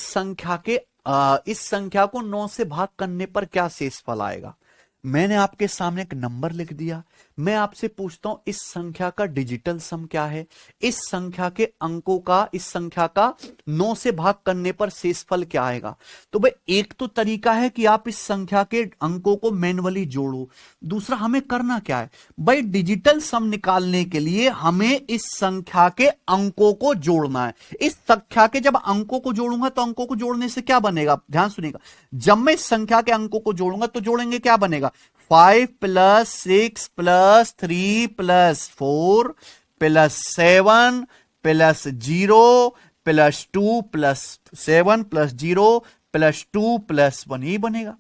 संख्या को 9 से भाग करने पर क्या शेषफल आएगा। मैंने आपके सामने एक नंबर लिख दिया, मैं आपसे पूछता हूं इस संख्या का डिजिटल सम क्या है। इस संख्या के अंकों का, इस संख्या का 9 से भाग करने पर शेषफल क्या आएगा। तो भाई एक तो तरीका है कि आप इस संख्या के अंकों को मैन्युअली जोड़ो, दूसरा हमें करना क्या है भाई, डिजिटल सम निकालने के लिए हमें इस संख्या के अंकों को जोड़ना है। इस संख्या के जब अंकों को जोड़ूंगा तो अंकों को जोड़ने से क्या बनेगा, ध्यान सुनिएगा, जब मैं इस संख्या के अंकों को जोड़ूंगा तो जोड़ेंगे क्या बनेगा, 5 + 6 + 3 + 4 + 7 + 0 + 2 + 7 + 0 + 2 + 1, ये बनेगा।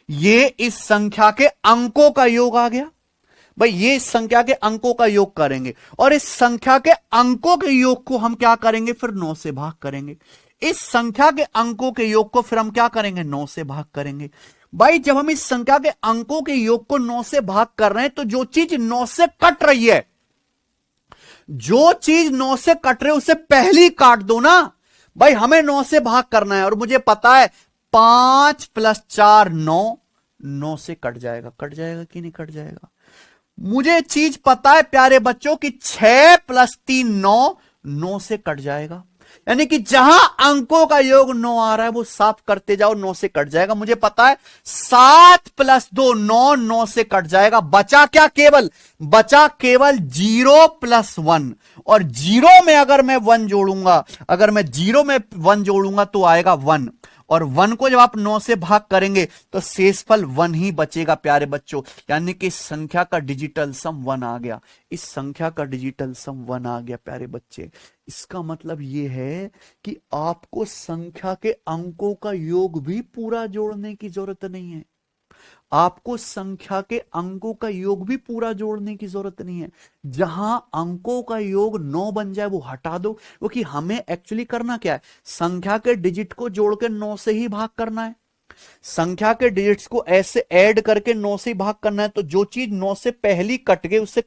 ये इस संख्या के अंकों का योग आ गया। भाई ये इस संख्या के अंकों का योग करेंगे और इस संख्या के अंकों के योग को हम क्या करेंगे, फिर 9 से भाग करेंगे। इस संख्या के अंकों के योग को फिर हम क्या करेंगे, 9 से भाग करेंगे। भाई जब हम इस संख्या के अंकों के योग को 9 से भाग कर रहे हैं तो जो चीज 9 से कट रही है, जो चीज 9 से कट रही है उसे पहली काट दो ना। भाई हमें 9 से भाग करना है और मुझे पता है 5 + 4 9, 9 से कट जाएगा कि नहीं कट जाएगा। मुझे चीज पता है प्यारे बच्चों कि 6 + 3 9, 9 से कट जाएगा। यानी कि जहां अंकों का योग 9 आ रहा है वो साफ करते जाओ, 9 से कट जाएगा। मुझे पता है 7 + 2 9, 9 से कट जाएगा। बचा क्या, बचा केवल 0 + 1, और 0 में अगर मैं 1 जोड़ूंगा, अगर मैं 0 में 1 जोड़ूंगा तो आएगा 1, और 1 को जब आप 9 से भाग करेंगे तो शेषफल 1 ही बचेगा प्यारे बच्चों। यानी कि इस संख्या का डिजिटल सम 1 आ गया, इस संख्या का डिजिटल सम 1 आ गया प्यारे बच्चे। इसका मतलब यह है कि आपको संख्या के अंकों का योग भी पूरा जोड़ने की जरूरत नहीं है, आपको संख्या के अंकों का योग भी पूरा जोड़ने की जरूरत नहीं है। जहां अंकों का योग 9 बन जाए वो हटा दो, क्योंकि हमें एक्चुअली करना क्या है, संख्या के डिजिट को जोड़ के 9 से ही भाग करना है। संख्या के डिजिट्स को ऐसे ऐड करके 9 से भाग करना है। तो जो चीज 9 से पहली कट गई उसे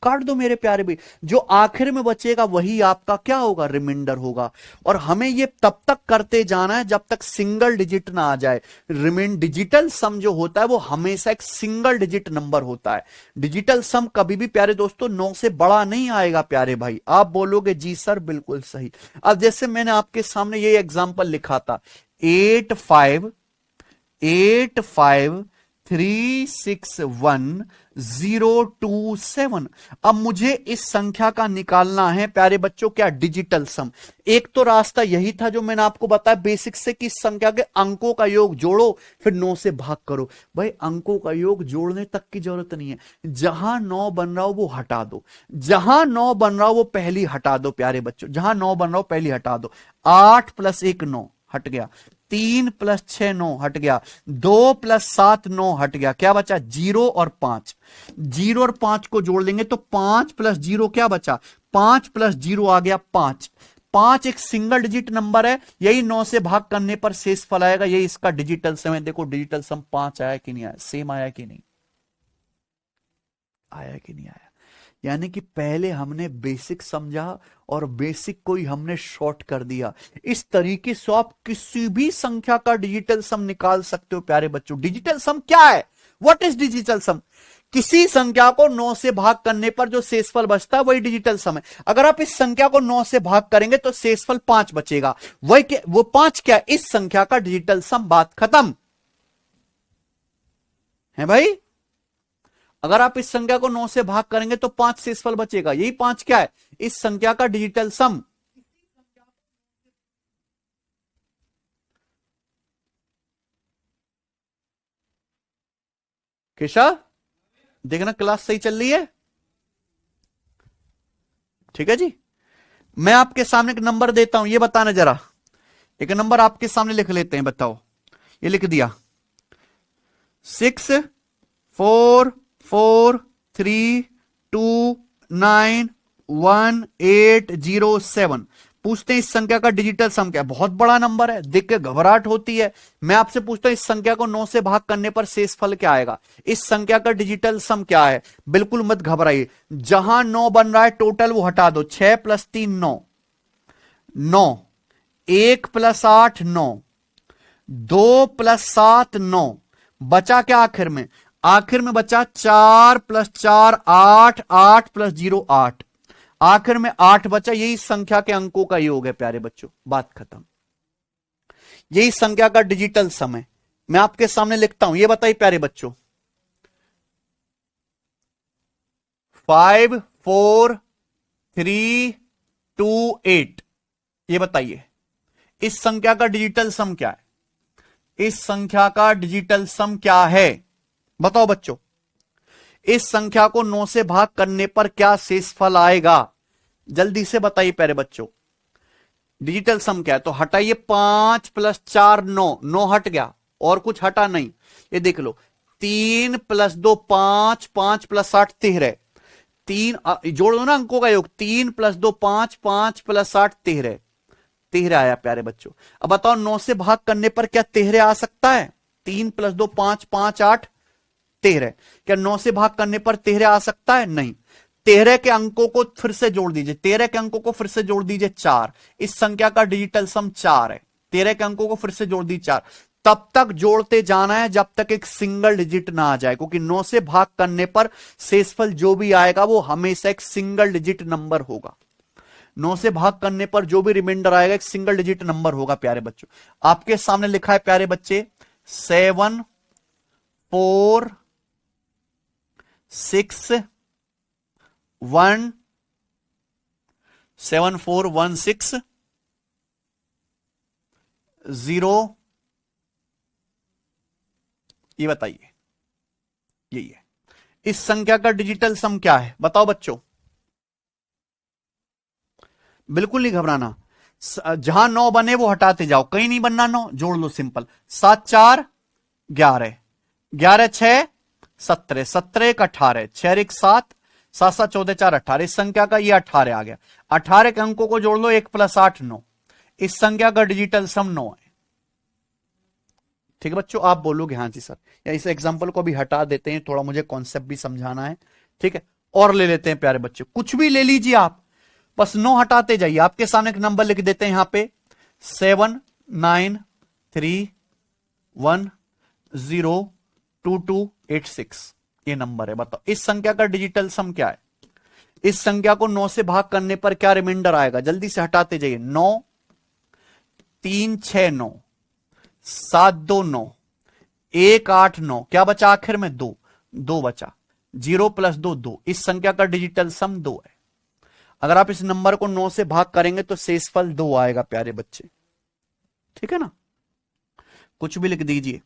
काट दो मेरे प्यारे भाई। जो आखिर में बचेगा वही आपका क्या होगा, रिमाइंडर होगा। और हमें ये तब तक करते जाना है जब तक सिंगल डिजिट ना आ जाए। डिजिटल सम जो होता है वो हमेशा एक सिंगल डिजिट नंबर होता है। डिजिटल सम कभी भी प्यारे दोस्तों 9 से बड़ा नहीं आएगा प्यारे भाई। आप बोलोगे जी सर बिल्कुल सही। अब जैसे मैंने आपके सामने ये एग्जांपल लिखा था, 8 5 361,027। अब मुझे इस संख्या का निकालना है प्यारे बच्चों क्या, डिजिटल सम। एक तो रास्ता यही था जो मैंने आपको बताया बेसिक से कि इस संख्या के अंकों का योग जोड़ो फिर 9 से भाग करो। भाई अंकों का योग जोड़ने तक की जरूरत नहीं है, जहां 9 बन रहा हो वो हटा दो, जहां 9 बन रहा हो वो पहली हटा दो प्यारे बच्चों, जहां 9 बन रहा हो पहली हटा दो। 8 + 1 9 हट गया, 3 + 6 9 हट गया, 2 + 7 9 हट गया, क्या बचा 0 और 5। 0 और 5 को जोड़ लेंगे तो 5 + 0 क्या बचा, 5 + 0 आ गया 5। 5 एक सिंगल डिजिट नंबर है, यही 9 से भाग करने पर शेष फल आएगा, यही इसका डिजिटल सम है। देखो डिजिटल सम 5 आया कि नहीं आया, सेम आया कि नहीं आया, कि नहीं आया। यानी कि पहले हमने बेसिक समझा और बेसिक को ही हमने शॉर्ट कर दिया। इस तरीके से आप किसी भी संख्या का डिजिटल सम निकाल सकते हो प्यारे बच्चों। डिजिटल सम क्या है, व्हाट इज डिजिटल सम? किसी संख्या को 9 से भाग करने पर जो शेषफल बचता है वही डिजिटल सम है। अगर आप इस संख्या को 9 से भाग करेंगे तो शेषफल 5 बचेगा, वही क्या, वो 5 क्या, इस संख्या का डिजिटल सम। बात खत्म है भाई। अगर आप इस संख्या को 9 से भाग करेंगे तो 5 शेषफल बचेगा, यही 5 क्या है, इस संख्या का डिजिटल सम। केशव देखना क्लास सही चल रही है, ठीक है जी। मैं आपके सामने एक नंबर देता हूं, ये बताना जरा, एक नंबर आपके सामने लिख लेते हैं, बताओ। ये लिख दिया 6443291,807। पूछते हैं इस संख्या का डिजिटल सम क्या है। बहुत बड़ा नंबर है, देख के घबराहट होती है। मैं आपसे पूछता हूं इस संख्या को 9 से भाग करने पर शेषफल क्या आएगा, इस संख्या का डिजिटल सम क्या है। बिल्कुल मत घबराइए, जहां 9 बन रहा है टोटल वो हटा दो। 6 + 3 9 9, 1 + 8 9, 2 + 7 9, बचा क्या आखिर में, आखिर में बचा 4 + 4 8, 8 + 0 8, आखिर में 8 बचा। यही संख्या के अंकों का योग है प्यारे बच्चों, बात खत्म। यही संख्या का डिजिटल सम है। मैं आपके सामने लिखता हूं, ये बताइए प्यारे बच्चों, 5 4 3 2 8, ये बताइए इस संख्या का डिजिटल सम क्या है, इस संख्या का डिजिटल सम क्या है, बताओ बच्चों। इस संख्या को 9 से भाग करने पर क्या शेषफल आएगा, जल्दी से बताइए प्यारे बच्चों। डिजिटल सम क्या है, तो हटाइए 5 + 4 9, 9 हट गया और कुछ हटा नहीं। ये देख लो 3 + 2 5, 5 + 8 13, 3 जोड़ दो ना अंकों का योग, 3 + 2 5, 5 + 8 13, 13 आया प्यारे बच्चों। अब बताओ 9 से भाग करने पर क्या 13 आ सकता है, 3 + 2 5, 5 8 13, क्या 9 से भाग करने पर 13 आ सकता है, नहीं। 13 के अंकों को फिर से जोड़ दीजिए, 13 के अंकों को फिर से जोड़ दीजिए 4, इस संख्या का डिजिटल सम 4 है। 13 के अंकों को फिर से जोड़ दीजिए 4, तब तक जोड़ते जाना है जब तक एक सिंगल डिजिट ना आ जाए, क्योंकि 9 से भाग करने पर शेषफल जो भी आएगा वो हमेशा एक सिंगल डिजिट नंबर होगा। 9 से भाग करने पर जो भी रिमाइंडर आएगा एक सिंगल डिजिट नंबर होगा प्यारे बच्चों। आपके सामने लिखा है प्यारे बच्चे 7 4 6 1 7 4 1 6 0, ये बताइए, यही है। इस संख्या का डिजिटल सम क्या है, बताओ बच्चों। बिल्कुल नहीं घबराना, जहां 9 बने वो हटाते जाओ, कहीं नहीं बनना 9, जोड़ लो सिंपल। 7 4 11, 11 6 17, 17 1 18, 6 1 7, 7 7 14 4 18, इस संख्या का ये 18 आ गया। 18 के अंकों को जोड़ लो, 1 + 8 9, इस संख्या का डिजिटल सम 9 है। ठीक है बच्चों, आप बोलोगे हाँ जी सर, या इस एग्जाम्पल को भी हटा देते हैं, थोड़ा मुझे कॉन्सेप्ट भी समझाना है। ठीक है, और ले लेते हैं प्यारे बच्चों, कुछ भी ले लीजिए आप, बस 9 हटाते जाइए। आपके सामने एक नंबर लिख देते हैं यहां पे 7 9 3 1 0 2 2 8 6, ये नंबर है। बताओ इस संख्या का डिजिटल सम क्या है, इस संख्या को 9 से भाग करने पर क्या रिमाइंडर आएगा, जल्दी से हटाते जाइए। 9 3 6 9 7 2 9, 1 8 9, क्या बचा आखिर में? 2, 2 बचा। 0 + 2 2। इस संख्या का डिजिटल सम 2 है। अगर आप इस नंबर को 9 से भाग करेंगे तो शेषफल 2 आएगा प्यारे बच्चे, ठीक है ना। कुछ भी लिख दीजिए।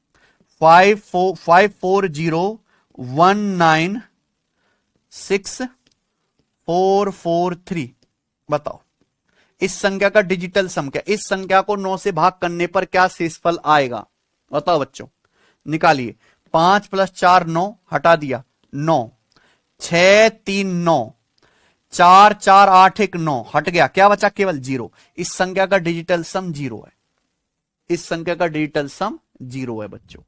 540196443। बताओ इस संख्या का डिजिटल सम क्या? इस संख्या को 9 से भाग करने पर क्या शेषफल आएगा? बताओ बच्चों, निकालिए। 5 + 4 9, हटा दिया 9, 6 3 9, 4 4 8 1 9, हट गया, क्या बचा? केवल 0। इस संख्या का डिजिटल सम 0 है। इस संख्या का डिजिटल सम 0 है बच्चों,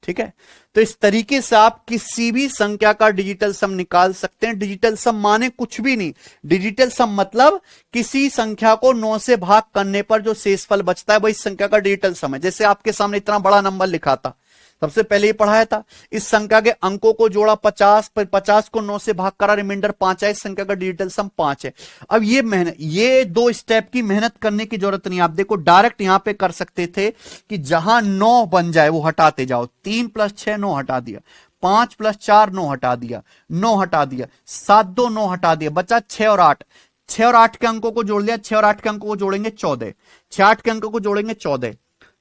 ठीक है। तो इस तरीके से आप किसी भी संख्या का डिजिटल सम निकाल सकते हैं। डिजिटल सम माने कुछ भी नहीं, डिजिटल सम मतलब किसी संख्या को 9 से भाग करने पर जो शेषफल बचता है वही संख्या का डिजिटल सम है। जैसे आपके सामने इतना बड़ा नंबर लिखा था, सबसे पहले ही पढ़ाया था। इस संख्या के अंकों को जोड़ा 50, पर 50 को 9 से भाग करा, रिमाइंडर 5 है। इस संख्या का डिजिटल सम 5 है। अब ये 2 स्टेप की मेहनत करने की जरूरत नहीं। आप देखो डायरेक्ट यहां पे कर सकते थे कि जहां 9 बन जाए वो हटाते जाओ। 3 + 6 9 हटा दिया, 5 + 4 9 हटा दिया, 9 हटा दिया, 7 2 9 हटा दिया, बचा 6 और 8। 6 और 8 के अंकों को जोड़ लिया, 6 और 8 के अंकों को जोड़ेंगे 14, 6 8 के अंकों को जोड़ेंगे 14,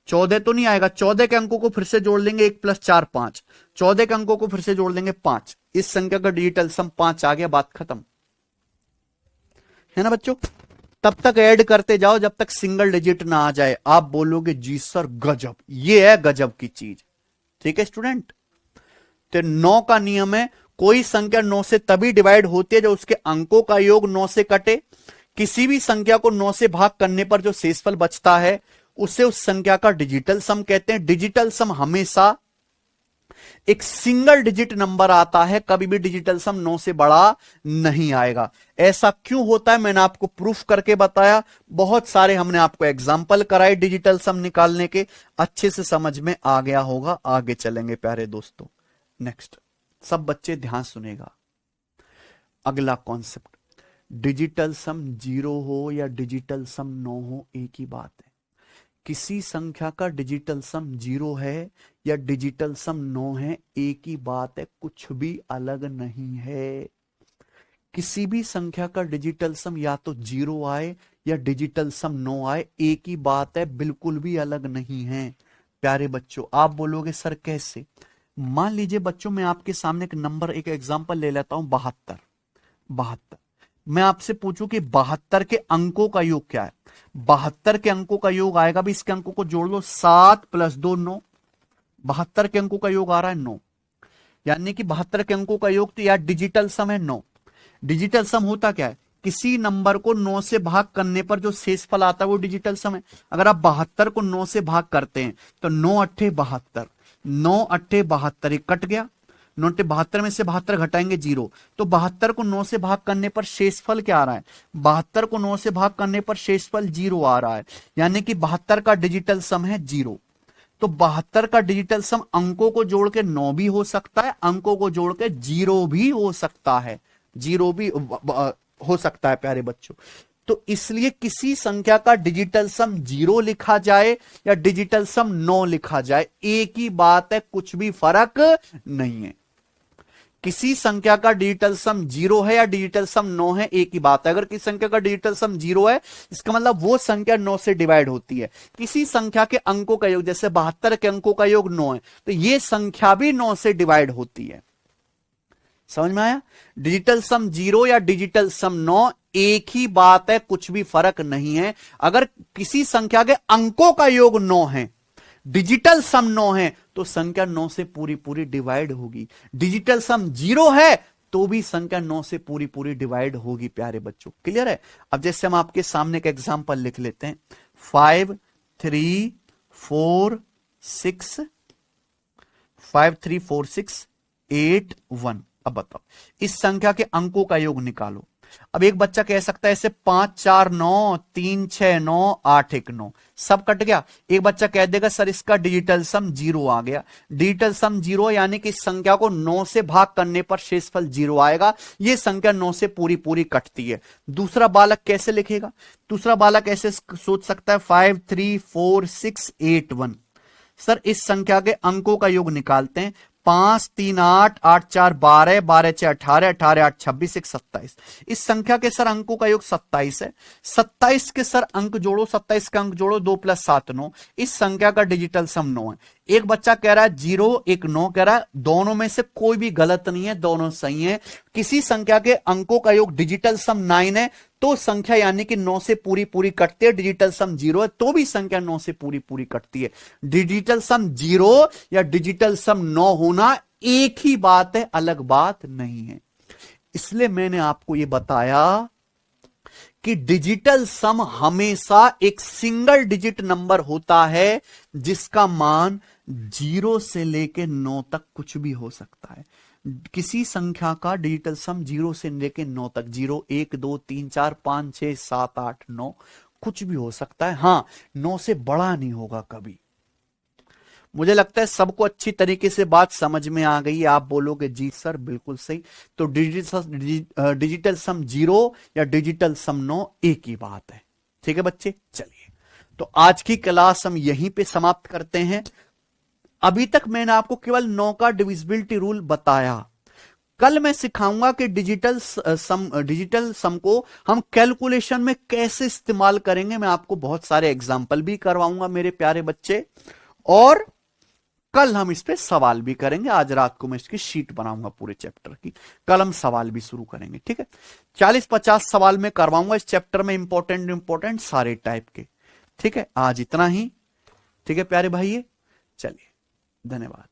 14 तो नहीं आएगा, 14 के अंकों को फिर से जोड़ लेंगे, 1 + 4 5, 14 के अंकों को फिर से जोड़ लेंगे 5। इस संख्या का डिजिटल सम 5 आ गया, बात खत्म है ना बच्चों। तब तक ऐड करते जाओ जब तक सिंगल डिजिट ना आ जाए। आप बोलोगे जी सर गजब, ये है गजब की चीज, ठीक है स्टूडेंट। तो 9 का नियम है, कोई संख्या 9 से तभी डिवाइड होती है जब उसके अंकों का योग 9 से कटे। किसी भी संख्या को 9 से भाग करने पर जो शेषफल बचता है उसे उस संख्या का डिजिटल सम कहते हैं। डिजिटल सम हमेशा एक सिंगल डिजिट नंबर आता है, कभी भी डिजिटल सम 9 से बड़ा नहीं आएगा। ऐसा क्यों होता है मैंने आपको प्रूफ करके बताया, बहुत सारे हमने आपको एग्जाम्पल कराए डिजिटल सम निकालने के, अच्छे से समझ में आ गया होगा। आगे चलेंगे प्यारे दोस्तों। नेक्स्ट, सब बच्चे ध्यान सुनेगा। अगला कॉन्सेप्ट, डिजिटल सम 0 हो या डिजिटल सम 9 हो एक ही बात है। किसी संख्या का डिजिटल सम 0 है या डिजिटल सम 9 है एक ही बात है, कुछ भी अलग नहीं है। किसी भी संख्या का डिजिटल सम या तो 0 आए या डिजिटल सम 9 आए, एक ही बात है, बिल्कुल भी अलग नहीं है प्यारे बच्चों। आप बोलोगे सर कैसे? मान लीजिए बच्चों, मैं आपके सामने एक नंबर, एक एग्जांपल ले लेता हूं, 72। 72 मैं आपसे पूछूं कि 72 के अंकों का योग क्या है? 72 के अंकों का योग आएगा भी, इसके अंकों को जोड़ लो, 7 + 2 9। 72 के अंकों का योग आ रहा है 9, यानी कि 72 के अंकों का योग तो यार डिजिटल सम है 9। डिजिटल सम होता क्या है? किसी नंबर को 9 से भाग करने पर जो शेषफल आता है वो डिजिटल सम है। अगर आप 72 को 9 से भाग करते हैं तो 9 8 72, 9 8 72, एक कट गया, 9 8 72 में से 72 घटाएंगे 0। तो 72 को 9 से भाग करने पर शेषफल क्या आ रहा है? 72 को 9 से भाग करने पर शेषफल 0 आ रहा है, यानी कि 72 का डिजिटल सम है 0। तो 72 का डिजिटल सम अंकों को जोड़ के 9 भी हो सकता है, अंकों को जोड़ के 0 भी हो सकता है, 0 भी हो सकता है प्यारे बच्चों। तो इसलिए किसी संख्या का डिजिटल सम 0 लिखा जाए या डिजिटल सम 9 लिखा जाए, एक ही बात है, कुछ भी फर्क नहीं है। किसी संख्या का डिजिटल सम 0 है या डिजिटल सम 9 है, एक ही बात है। अगर किसी संख्या का डिजिटल सम 0 है, इसका मतलब वो संख्या 9 से डिवाइड होती है। किसी संख्या के अंकों का योग, जैसे 72 के अंकों का योग 9 है, तो ये संख्या भी 9 से डिवाइड होती है। समझ में आया? डिजिटल सम 0 या डिजिटल सम 9 एक ही बात है, कुछ भी फर्क नहीं है। अगर किसी संख्या के अंकों का योग 9 है, डिजिटल सम 9 है, तो संख्या 9 से पूरी पूरी डिवाइड होगी। डिजिटल सम 0 है तो भी संख्या 9 से पूरी पूरी डिवाइड होगी प्यारे बच्चों। क्लियर है? अब जैसे हम आपके सामने एक एग्जांपल लिख लेते हैं, 5 3 4 6 5 3 4 6 8 1। अब बताओ इस संख्या के अंकों का योग निकालो। अब एक बच्चा कह सकता है ऐसे 5 4 9 3 6 9 8 1 9, सब कट गया। एक बच्चा कह देगा सर इसका डिजिटल सम 0 आ गया। डिजिटल सम 0 यानी कि इस संख्या को 9 से भाग करने पर शेषफल 0 आएगा। यह संख्या 9 से पूरी पूरी कटती है। दूसरा बालक कैसे लिखेगा? दूसरा बालक ऐसे सोच सकता है 5 3 4 6 8 1। सर इस संख्या के अंकों का योग निकालते हैं। 5 3 8 8 4 12 12 6 18 18 8 26 1 27। इस संख्या के सर अंकों का योग 27 है। 27 के सर अंक जोड़ो, 27 का अंक जोड़ो, 2 + 7 9। इस संख्या का डिजिटल सम 9 है। एक बच्चा कह रहा है 0 एक 9 कह रहा है, दोनों में से कोई भी गलत नहीं है, दोनों सही है। किसी संख्या के अंकों का योग डिजिटल सम 9 है तो संख्या यानी कि 9 से पूरी पूरी कटती है। डिजिटल सम 0 है तो भी संख्या 9 से पूरी पूरी कटती है। डिजिटल सम 0 या डिजिटल सम 9 होना एक ही बात है, अलग बात नहीं है। इसलिए मैंने आपको यह बताया कि डिजिटल सम हमेशा एक सिंगल डिजिट नंबर होता है जिसका मान 0 से लेके 9 तक कुछ भी हो सकता है। किसी संख्या का डिजिटल सम 0 से लेके 9 तक, 0 1 2 3 4 5 6 7 8 9 कुछ भी हो सकता है। हां, 9 से बड़ा नहीं होगा कभी। मुझे लगता है सबको अच्छी तरीके से बात समझ में आ गई। आप बोलोगे जी सर बिल्कुल सही। तो डिजिटल सम 0 या डिजिटल सम 9 एक ही बात है। ठीक है बच्चे, चलिए तो आज की क्लास हम यहीं पे समाप्त करते हैं। अभी तक मैंने आपको केवल 9 का डिविजिबिलिटी रूल बताया। कल मैं सिखाऊंगा कि डिजिटल सम को हम कैलकुलेशन में कैसे इस्तेमाल करेंगे। मैं आपको बहुत सारे एग्जाम्पल भी करवाऊंगा मेरे प्यारे बच्चे, और कल हम इस पे सवाल भी करेंगे। आज रात को मैं इसकी शीट बनाऊंगा पूरे चैप्टर की, कल हम सवाल भी शुरू करेंगे। ठीक है, 40-50 सवाल में करवाऊंगा इस चैप्टर में, इंपॉर्टेंट सारे टाइप के। ठीक है, आज इतना ही। ठीक है प्यारे भाई, चलिए धन्यवाद।